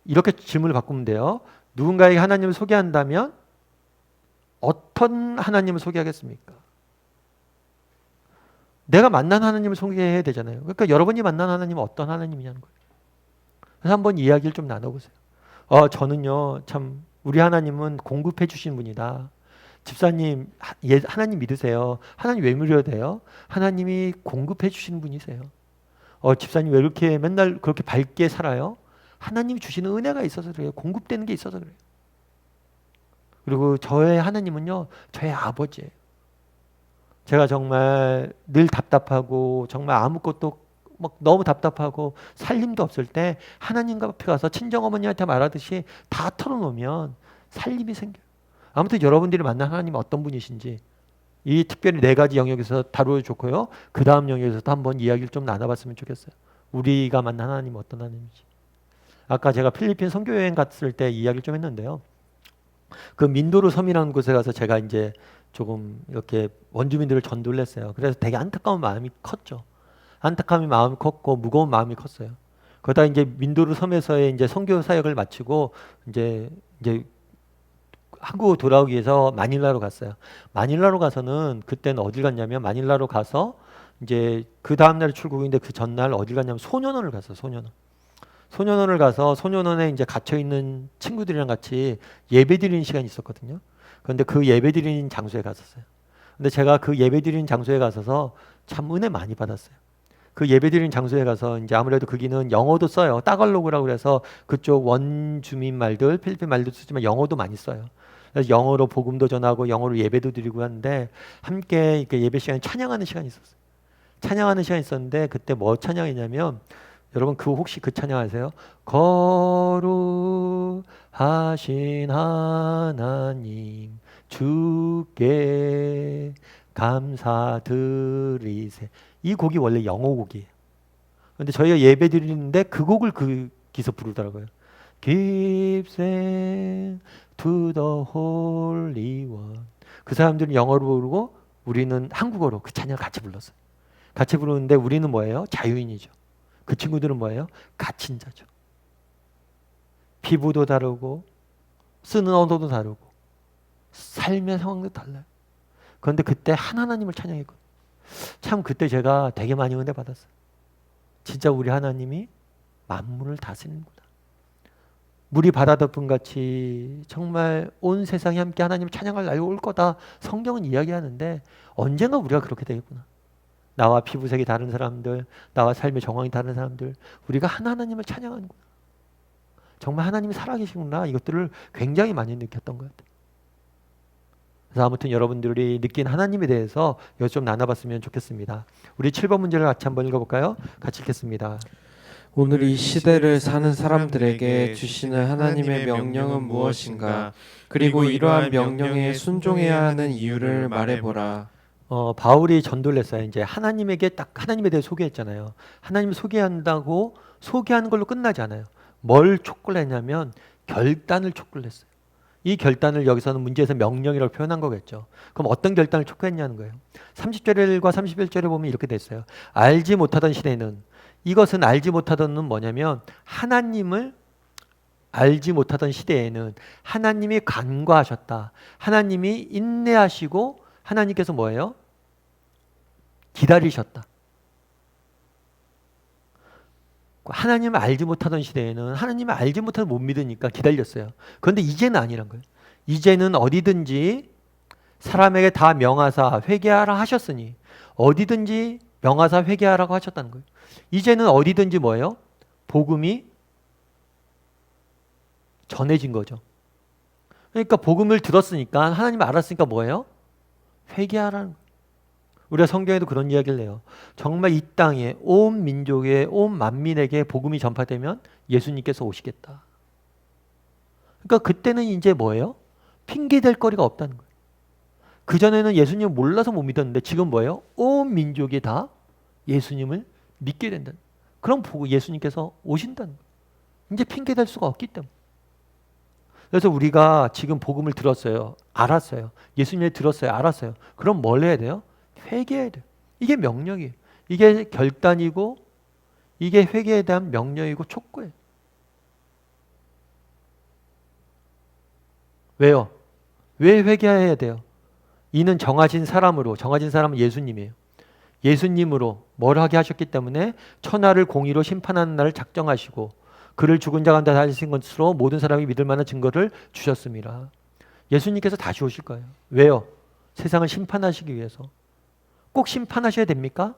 이렇게 질문을 바꾸면 돼요. 누군가에게 하나님을 소개한다면 어떤 하나님을 소개하겠습니까? 내가 만난 하나님을 소개해야 되잖아요. 그러니까 여러분이 만난 하나님은 어떤 하나님이냐는 거예요. 그래서 한번 이야기를 좀 나눠보세요. 저는요, 참 우리 하나님은 공급해 주신 분이다. 집사님, 하나님 믿으세요. 하나님 왜 믿어야 돼요? 하나님이 공급해 주시는 분이세요. 집사님 왜 이렇게 맨날 그렇게 밝게 살아요? 하나님이 주시는 은혜가 있어서 그래요. 공급되는 게 있어서 그래요. 그리고 저의 하나님은요, 저의 아버지예요. 제가 정말 늘 답답하고 정말 아무것도 막 너무 답답하고 살림도 없을 때 하나님 앞에 가서 친정어머니한테 말하듯이 다 털어놓으면 살림이 생겨요. 아무튼 여러분들이 만난 하나님은 어떤 분이신지 이 특별히 네 가지 영역에서 다루어 좋고요. 그 다음 영역에서도 한번 이야기를 좀 나눠봤으면 좋겠어요. 우리가 만난 하나님은 어떤 하나님인지. 아까 제가 필리핀 선교여행 갔을 때 이야기를 좀 했는데요. 그 민도르 섬이라는 곳에 가서 제가 이제 조금 이렇게 원주민들을 전도를 했어요. 그래서 되게 안타까운 마음이 컸죠. 안타까운 마음이 컸고 무거운 마음이 컸어요. 그러다 이제 민도르 섬에서의 이제 선교 사역을 마치고 이제 한국 돌아오기 위해서 마닐라로 갔어요. 마닐라로 가서는 그때는 어딜 갔냐면 마닐라로 가서 이제 그 다음 날 출국인데 그 전날 어딜 갔냐면 소년원을 갔어요. 소년원을 가서 소년원에 이제 갇혀 있는 친구들이랑 같이 예배 드리는 시간이 있었거든요. 그런데 그 예배 드리는 장소에 갔었어요. 근데 제가 그 예배 드리는 장소에 가서서 참 은혜 많이 받았어요. 그 예배 드리는 장소에 가서 이제 아무래도 거기는 영어도 써요. 따갈로그라고 그래서 그쪽 원주민 말들, 필리핀 말도 쓰지만 영어도 많이 써요. 그래서 영어로 복음도 전하고 영어로 예배도 드리고 하는데 함께 이렇게 예배 시간에 찬양하는 시간이 있었어요. 찬양하는 시간이 있었는데 그때 뭐 찬양이냐면 여러분 혹시 그 찬양 아세요? 거룩하신 하나님 주께 감사드리세. 이 곡이 원래 영어 곡이에요. 그런데 저희가 예배 드리는데 그 곡을 거기서 부르더라고요. Give thanks to the Holy One. 그 사람들은 영어로 부르고 우리는 한국어로 그 찬양을 같이 불렀어요. 같이 부르는데 우리는 뭐예요? 자유인이죠. 그 친구들은 뭐예요? 갇힌 자죠. 피부도 다르고 쓰는 언어도 다르고 삶의 상황도 달라요. 그런데 그때 하나님을 찬양했거든요. 참 그때 제가 되게 많이 은혜 받았어요. 진짜 우리 하나님이 만물을 다스리는구나. 물이 바다 덮음같이 정말 온 세상이 함께 하나님을 찬양할 날이 올 거다. 성경은 이야기하는데 언젠가 우리가 그렇게 되겠구나. 나와 피부색이 다른 사람들, 나와 삶의 정황이 다른 사람들, 우리가 하나님을 찬양하는 거예요. 정말 하나님이 살아계시구나. 이것들을 굉장히 많이 느꼈던 것 같아요. 그래서 아무튼 여러분들이 느낀 하나님에 대해서 이것 좀 나눠봤으면 좋겠습니다. 우리 7번 문제를 같이 한번 읽어볼까요? 같이 읽겠습니다. 오늘 이 시대를 사는 사람들에게 주시는 하나님의 명령은 무엇인가? 그리고 이러한 명령에 순종해야 하는 이유를 말해보라. 바울이 전도를 했어요. 이제 하나님에게 딱 하나님에 대해 소개했잖아요. 하나님을 소개한다고 소개하는 걸로 끝나지 않아요. 뭘 촉구를 했냐면 결단을 촉구를 했어요. 이 결단을 여기서는 문제에서 명령이라고 표현한 거겠죠. 그럼 어떤 결단을 촉구했냐는 거예요. 30절과 31절에 보면 이렇게 됐어요. 알지 못하던 시대는, 이것은 알지 못하던은 뭐냐면 하나님을 알지 못하던 시대에는 하나님이 간과하셨다. 하나님이 인내하시고 하나님께서 뭐예요? 기다리셨다. 하나님을 알지 못하던 시대에는 하나님을 알지 못해서 못 믿으니까 기다렸어요. 그런데 이제는 아니란 거예요. 이제는 어디든지 사람에게 다 명하사 회개하라 하셨으니, 어디든지 명하사 회개하라고 하셨다는 거예요. 이제는 어디든지 뭐예요? 복음이 전해진 거죠. 그러니까 복음을 들었으니까, 하나님을 알았으니까 뭐예요? 회개하라는 거예요. 우리가 성경에도 그런 이야기를 해요. 정말 이 땅에 온 민족에, 온 만민에게 복음이 전파되면 예수님께서 오시겠다. 그러니까 그때는 이제 뭐예요? 핑계댈 거리가 없다는 거예요. 그전에는 예수님을 몰라서 못 믿었는데 지금 뭐예요? 온 민족이 다 예수님을 믿게 된다는 거예요. 그럼 보고 예수님께서 오신다는 거예요. 이제 핑계댈 수가 없기 때문에. 그래서 우리가 지금 복음을 들었어요. 알았어요. 예수님을 들었어요. 알았어요. 그럼 뭘 해야 돼요? 회개해야 돼요. 이게 명령이에요. 이게 결단이고, 이게 회개에 대한 명령이고 촉구예요. 왜요? 왜 회개해야 돼요? 이는 정하신 사람으로, 정하신 사람은 예수님이에요. 예수님으로 뭘 하게 하셨기 때문에 천하를 공의로 심판하는 날을 작정하시고 그를 죽은 자 가운데 다시신 것으로 모든 사람이 믿을 만한 증거를 주셨습니다. 예수님께서 다시 오실 거예요. 왜요? 세상을 심판하시기 위해서. 꼭 심판하셔야 됩니까?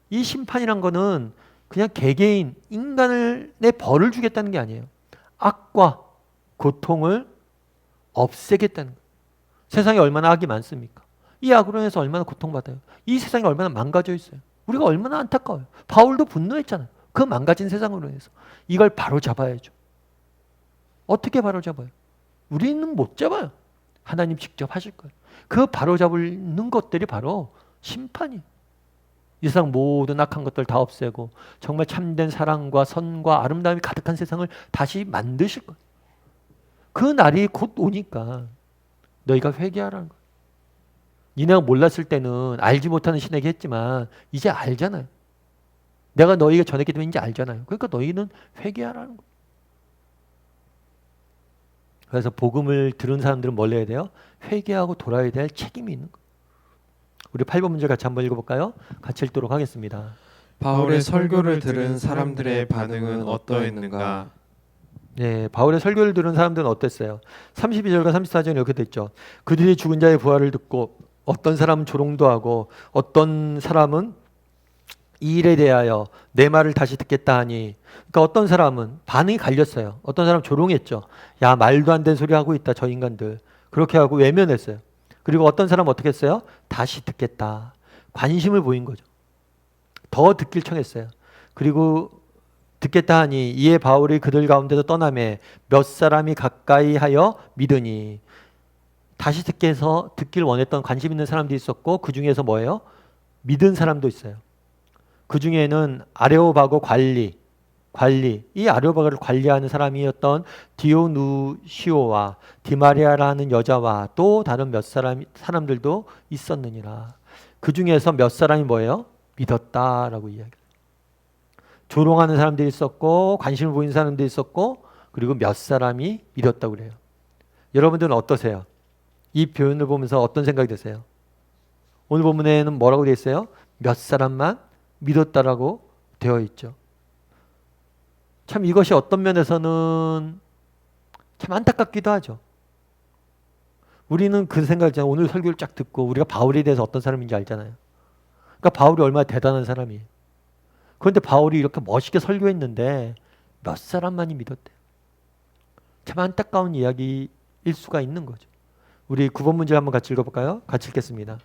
이 심판이란 거는 그냥 개개인, 인간의 벌을 주겠다는 게 아니에요. 악과 고통을 없애겠다는 거예요. 세상에 얼마나 악이 많습니까? 이 악으로 인해서 얼마나 고통받아요. 이 세상이 얼마나 망가져 있어요. 우리가 얼마나 안타까워요. 바울도 분노했잖아요. 그 망가진 세상으로 인해서. 이걸 바로 잡아야죠. 어떻게 바로 잡아요? 우리는 못 잡아요. 하나님 직접 하실 거예요. 그 바로 잡는 것들이 바로 심판이에요. 이 세상 모든 악한 것들 다 없애고 정말 참된 사랑과 선과 아름다움이 가득한 세상을 다시 만드실 거예요. 그 날이 곧 오니까 너희가 회개하라는 거예요. 니네가 몰랐을 때는 알지 못하는 신에게 했지만 이제 알잖아요. 내가 너희가 전했기 때문에 이제 알잖아요. 그러니까 너희는 회개하라는 거예요. 그래서 복음을 들은 사람들은 뭘 해야 돼요? 회개하고 돌아야 될 책임이 있는 거예요. 우리 8번 문제 같이 한번 읽어볼까요? 같이 읽도록 하겠습니다. 바울의 설교를 들은 사람들의 반응은 어떠했는가? 네, 바울의 설교를 들은 사람들은 어땠어요? 32절과 34절에 이렇게 됐죠. 그들이 죽은 자의 부활을 듣고 어떤 사람은 조롱도 하고 어떤 사람은 이 일에 대하여 내 말을 다시 듣겠다 하니, 그러니까 어떤 사람은 반응이 갈렸어요. 어떤 사람은 조롱했죠. 야, 말도 안 되는 소리 하고 있다 저 인간들. 그렇게 하고 외면했어요. 그리고 어떤 사람은 어떻게 했어요? 다시 듣겠다. 관심을 보인 거죠. 더 듣길 청했어요. 그리고 듣겠다 하니 이에 바울이 그들 가운데서 떠나매 몇 사람이 가까이 하여 믿으니, 다시 듣게 해서 듣길 원했던 관심 있는 사람도 있었고 그 중에서 뭐예요? 믿은 사람도 있어요. 그 중에는 아레오바고 관리, 이 아레오바고를 관리하는 사람이었던 디오누시오와 디마리아라는 여자와 또 다른 몇 사람들도 있었느니라. 그 중에서 몇 사람이 뭐예요? 믿었다라고 이야기해요. 조롱하는 사람들이 있었고 관심을 보이는 사람들이 있었고 그리고 몇 사람이 믿었다고 그래요. 여러분들은 어떠세요? 이 표현을 보면서 어떤 생각이 드세요? 오늘 본문에는 뭐라고 되어 있어요? 몇 사람만 믿었다라고 되어 있죠. 참 이것이 어떤 면에서는 참 안타깝기도 하죠. 우리는 그 생각이잖아요. 오늘 설교를 쫙 듣고 우리가 바울에 대해서 어떤 사람인지 알잖아요. 그러니까 바울이 얼마나 대단한 사람이에요. 그런데 바울이 이렇게 멋있게 설교했는데 몇 사람만이 믿었대요. 참 안타까운 이야기일 수가 있는 거죠. 우리 9번 문제 한번 같이 읽어볼까요? 같이 읽겠습니다.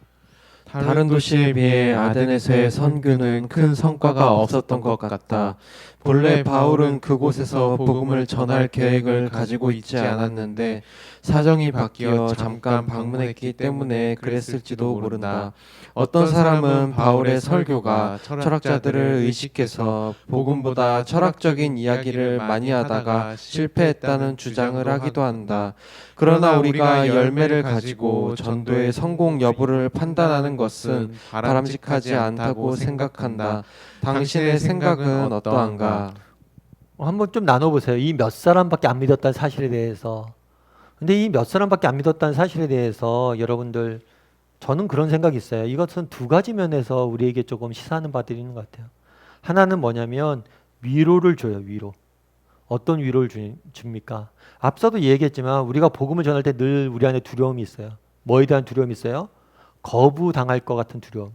다른 도시에 비해 아덴에서의 선교는 큰 성과가 없었던 것 같다. 본래 바울은 그곳에서 복음을 전할 계획을 가지고 있지 않았는데 사정이 바뀌어 잠깐 방문했기 때문에 그랬을지도 모른다. 어떤 사람은 바울의 설교가 철학자들을 의식해서 복음보다 철학적인 이야기를 많이 하다가 실패했다는 주장을 하기도 한다. 그러나 우리가 열매를 가지고 전도의 성공 여부를 판단하는 것은 바람직하지 않다고 생각한다. 당신의 생각은 어떠한가? 한번 좀 나눠보세요. 이 몇 사람밖에 안 믿었다는 사실에 대해서. 근데 이 몇 사람밖에 안 믿었다는 사실에 대해서 여러분들, 저는 그런 생각이 있어요. 이것은 두 가지 면에서 우리에게 조금 시사하는 바들이 있는 것 같아요. 하나는 뭐냐면 위로를 줘요. 위로. 어떤 위로를 줍니까? 앞서도 얘기했지만 우리가 복음을 전할 때 늘 우리 안에 두려움이 있어요. 뭐에 대한 두려움이 있어요? 거부당할 것 같은 두려움.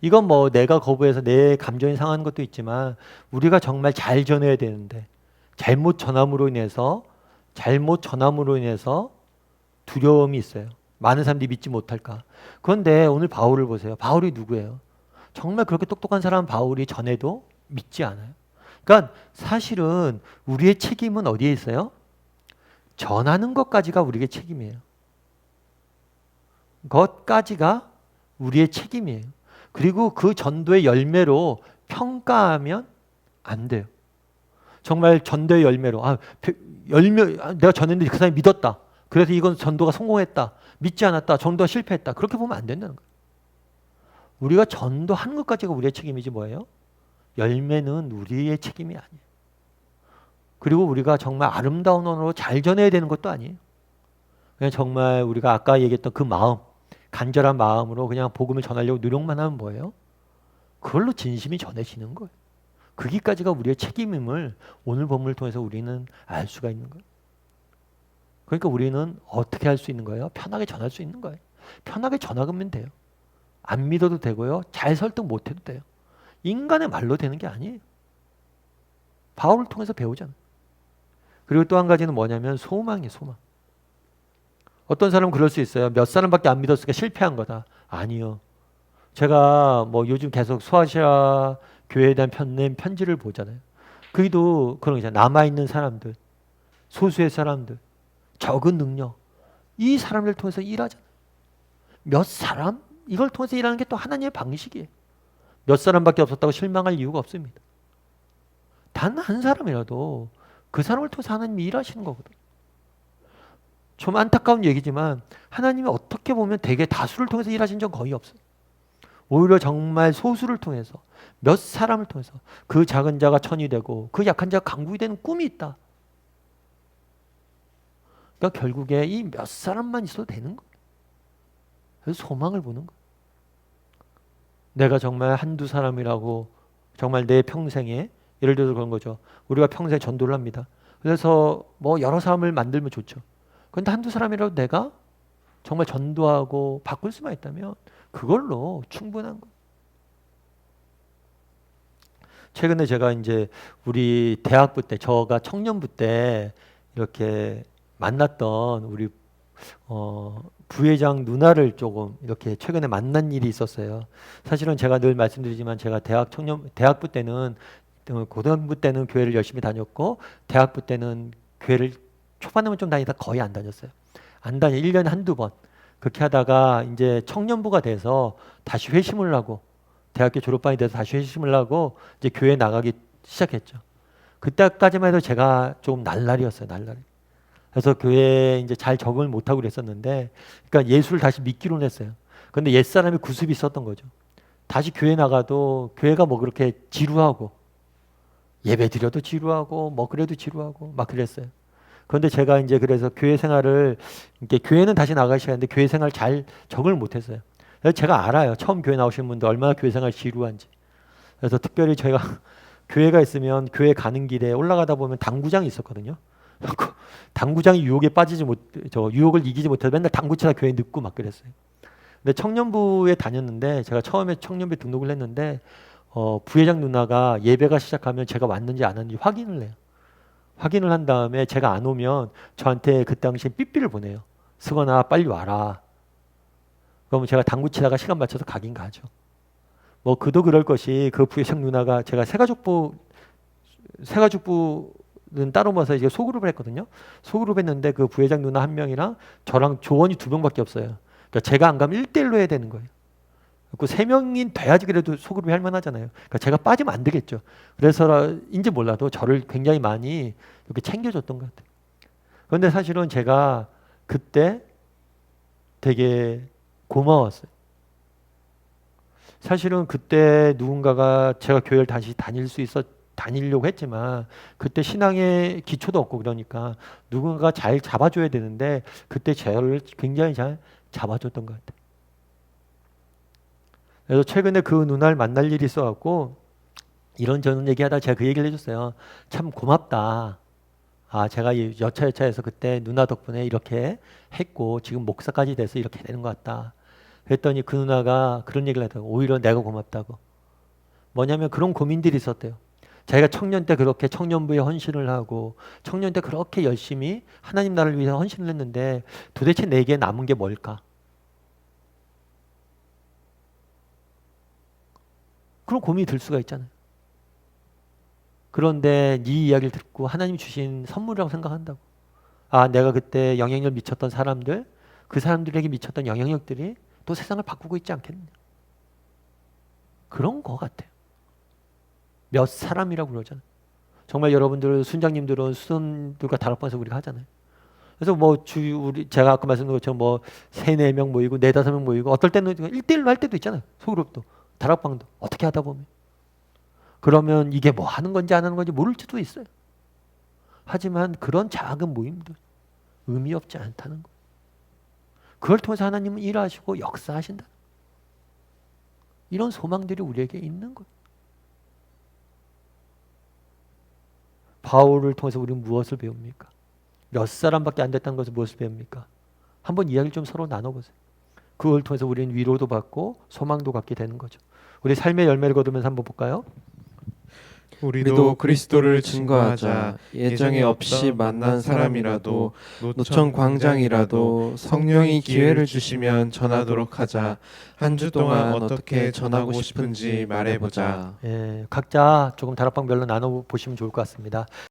이건 뭐 내가 거부해서 내 감정이 상하는 것도 있지만 우리가 정말 잘 전해야 되는데 잘못 전함으로 인해서 두려움이 있어요. 많은 사람들이 믿지 못할까. 그런데 오늘 바울을 보세요. 바울이 누구예요? 정말 그렇게 똑똑한 사람 바울이 전해도 믿지 않아요. 그러니까 사실은 우리의 책임은 어디에 있어요? 전하는 것까지가 우리의 책임이에요. 것까지가 우리의 책임이에요. 그리고 그 전도의 열매로 평가하면 안 돼요. 정말 전도의 열매로 내가 전했는데 그 사람이 믿었다. 그래서 이건 전도가 성공했다. 믿지 않았다. 전도가 실패했다. 그렇게 보면 안 된다는 거예요. 우리가 전도하는 것까지가 우리의 책임이지 뭐예요? 열매는 우리의 책임이 아니에요. 그리고 우리가 정말 아름다운 언어로 잘 전해야 되는 것도 아니에요. 그냥 정말 우리가 아까 얘기했던 그 마음, 간절한 마음으로 그냥 복음을 전하려고 노력만 하면 뭐예요? 그걸로 진심이 전해지는 거예요. 거기까지가 우리의 책임임을 오늘 본문을 통해서 우리는 알 수가 있는 거예요. 그러니까 우리는 어떻게 할 수 있는 거예요? 편하게 전할 수 있는 거예요. 편하게 전하면 돼요. 안 믿어도 되고요. 잘 설득 못해도 돼요. 인간의 말로 되는 게 아니에요. 바울을 통해서 배우잖아요. 그리고 또 한 가지는 뭐냐면 소망이에요. 소망. 어떤 사람은 그럴 수 있어요. 몇 사람밖에 안 믿었으니까 실패한 거다. 아니요. 제가 뭐 요즘 계속 소아시아 교회에 대한 낸 편지를 보잖아요. 거기도 그런 거잖아요. 남아있는 사람들, 소수의 사람들, 적은 능력, 이 사람을 통해서 일하잖아요. 몇 사람? 이걸 통해서 일하는 게 또 하나님의 방식이에요. 몇 사람밖에 없었다고 실망할 이유가 없습니다. 단 한 사람이라도 그 사람을 통해서 하나님이 일하시는 거거든요. 좀 안타까운 얘기지만 하나님이 어떻게 보면 대개 다수를 통해서 일하신 적 거의 없어요. 오히려 정말 소수를 통해서 몇 사람을 통해서 그 작은 자가 천이 되고 그 약한 자가 강국이 되는 꿈이 있다. 그러니까 결국에 이 몇 사람만 있어도 되는 거예요. 그래서 소망을 보는 거예요. 내가 정말 한두 사람이라고 정말 내 평생에 예를 들어서 그런 거죠. 우리가 평생 전도를 합니다. 그래서 뭐 여러 사람을 만들면 좋죠. 그런데 한두 사람이라도 내가 정말 전도하고 바꿀 수만 있다면 그걸로 충분한 거예요. 최근에 제가 이제 우리 대학부 때, 저가 청년부 때 이렇게 만났던 우리 부회장 누나를 조금 이렇게 최근에 만난 일이 있었어요. 사실은 제가 늘 말씀드리지만 제가 대학부 때는 고등부 때는 교회를 열심히 다녔고 대학부 때는 교회를 초반에는 좀 다니다 거의 안 다녔어요. 1년에 한두 번. 그렇게 하다가 이제 청년부가 돼서 다시 회심을 하고 대학교 졸업반이 돼서 다시 회심을 하고 이제 교회에 나가기 시작했죠. 그때까지만 해도 제가 좀 날라리였어요. 날라리. 그래서 교회에 이제 잘 적응을 못하고 그랬었는데 그러니까 예수를 다시 믿기로 했어요. 그런데 옛사람이 구습이 있었던 거죠. 다시 교회 나가도 교회가 뭐 그렇게 지루하고 예배 드려도 지루하고 뭐 그래도 지루하고 막 그랬어요. 그런데 제가 이제 그래서 교회 생활을 이렇게 교회는 다시 나가기 시작했는데 교회 생활 잘 적응을 못했어요. 그래서 제가 알아요. 처음 교회 나오시는 분들 얼마나 교회 생활 지루한지. 그래서 특별히 저희가 교회가 있으면 교회 가는 길에 올라가다 보면 당구장이 있었거든요. 당구장이 유혹에 유혹을 이기지 못해서 맨날 당구 치다 교회 늦고 막 그랬어요. 근데 청년부에 다녔는데 제가 처음에 청년부에 등록을 했는데 부회장 누나가 예배가 시작하면 제가 왔는지 안 왔는지 확인을 해요. 확인을 한 다음에 제가 안 오면 저한테 그 당시에 삐삐를 보내요. 승원아 빨리 와라. 그러면 제가 당구 치다가 시간 맞춰서 가긴 가죠. 뭐 그도 그럴 것이 그 부회장 누나가 제가 새가족부는 따로 모아서 이제 소그룹을 했거든요. 소그룹 했는데 그 부회장 누나 한 명이랑 저랑 조원이 2명밖에 없어요. 그러니까 제가 안 가면 1대1로 해야 되는 거예요. 그 3명이 돼야지 그래도 소그룹이 할 만하잖아요. 그러니까 제가 빠지면 안 되겠죠. 그래서인지 몰라도 저를 굉장히 많이 이렇게 챙겨줬던 것 같아요. 그런데 사실은 제가 그때 되게 고마웠어요. 사실은 그때 누군가가 제가 교회를 다시 다니려고 했지만 그때 신앙의 기초도 없고 그러니까 누군가가 잘 잡아줘야 되는데 그때 저를 굉장히 잘 잡아줬던 것 같아요. 그래서 최근에 그 누나를 만날 일이 있어갖고 이런저런 얘기하다 제가 그 얘기를 해줬어요. 참 고맙다. 제가 여차여차해서 그때 누나 덕분에 이렇게 했고 지금 목사까지 돼서 이렇게 되는 것 같다. 그랬더니 그 누나가 그런 얘기를 하더라고요. 오히려 내가 고맙다고. 뭐냐면 그런 고민들이 있었대요. 자기가 청년 때 그렇게 청년부에 헌신을 하고 청년 때 그렇게 열심히 하나님 나라를 위해서 헌신을 했는데 도대체 내게 남은 게 뭘까? 그런 고민이 들 수가 있잖아요. 그런데 이 이야기를 듣고 하나님 주신 선물이라고 생각한다고. 내가 그때 영향력 미쳤던 사람들, 그 사람들에게 미쳤던 영향력들이 또 세상을 바꾸고 있지 않겠느냐. 그런 거 같아요. 몇 사람이라고 그러잖아요. 정말 여러분들 순장님들은 수선들과 다락방에서 우리가 하잖아요. 그래서 제가 아까 말씀드린 것처럼 3-4명 모이고 4-5명 모이고 어떨 때는 1대1로 할 때도 있잖아요. 소그룹도 다락방도 어떻게 하다 보면 그러면 이게 뭐 하는 건지 안 하는 건지 모를 수도 있어요. 하지만 그런 작은 모임도 의미 없지 않다는 거. 그걸 통해서 하나님은 일하시고 역사하신다. 이런 소망들이 우리에게 있는 거예요. 바울을 통해서 우리는 무엇을 배웁니까? 몇 사람밖에 안 됐다는 것을 무엇을 배웁니까? 한번 이야기를 좀 서로 나눠보세요. 그걸 통해서 우리는 위로도 받고 소망도 갖게 되는 거죠. 우리 삶의 열매를 거두면서 한번 볼까요? 우리도 그리스도를 증거하자. 예정에 없이 만난 사람이라도 노천 광장이라도 성령이 기회를 주시면 전하도록 하자. 한 주 동안 어떻게 전하고 싶은지 말해보자. 각자 조금 다락방별로 나눠보시면 좋을 것 같습니다.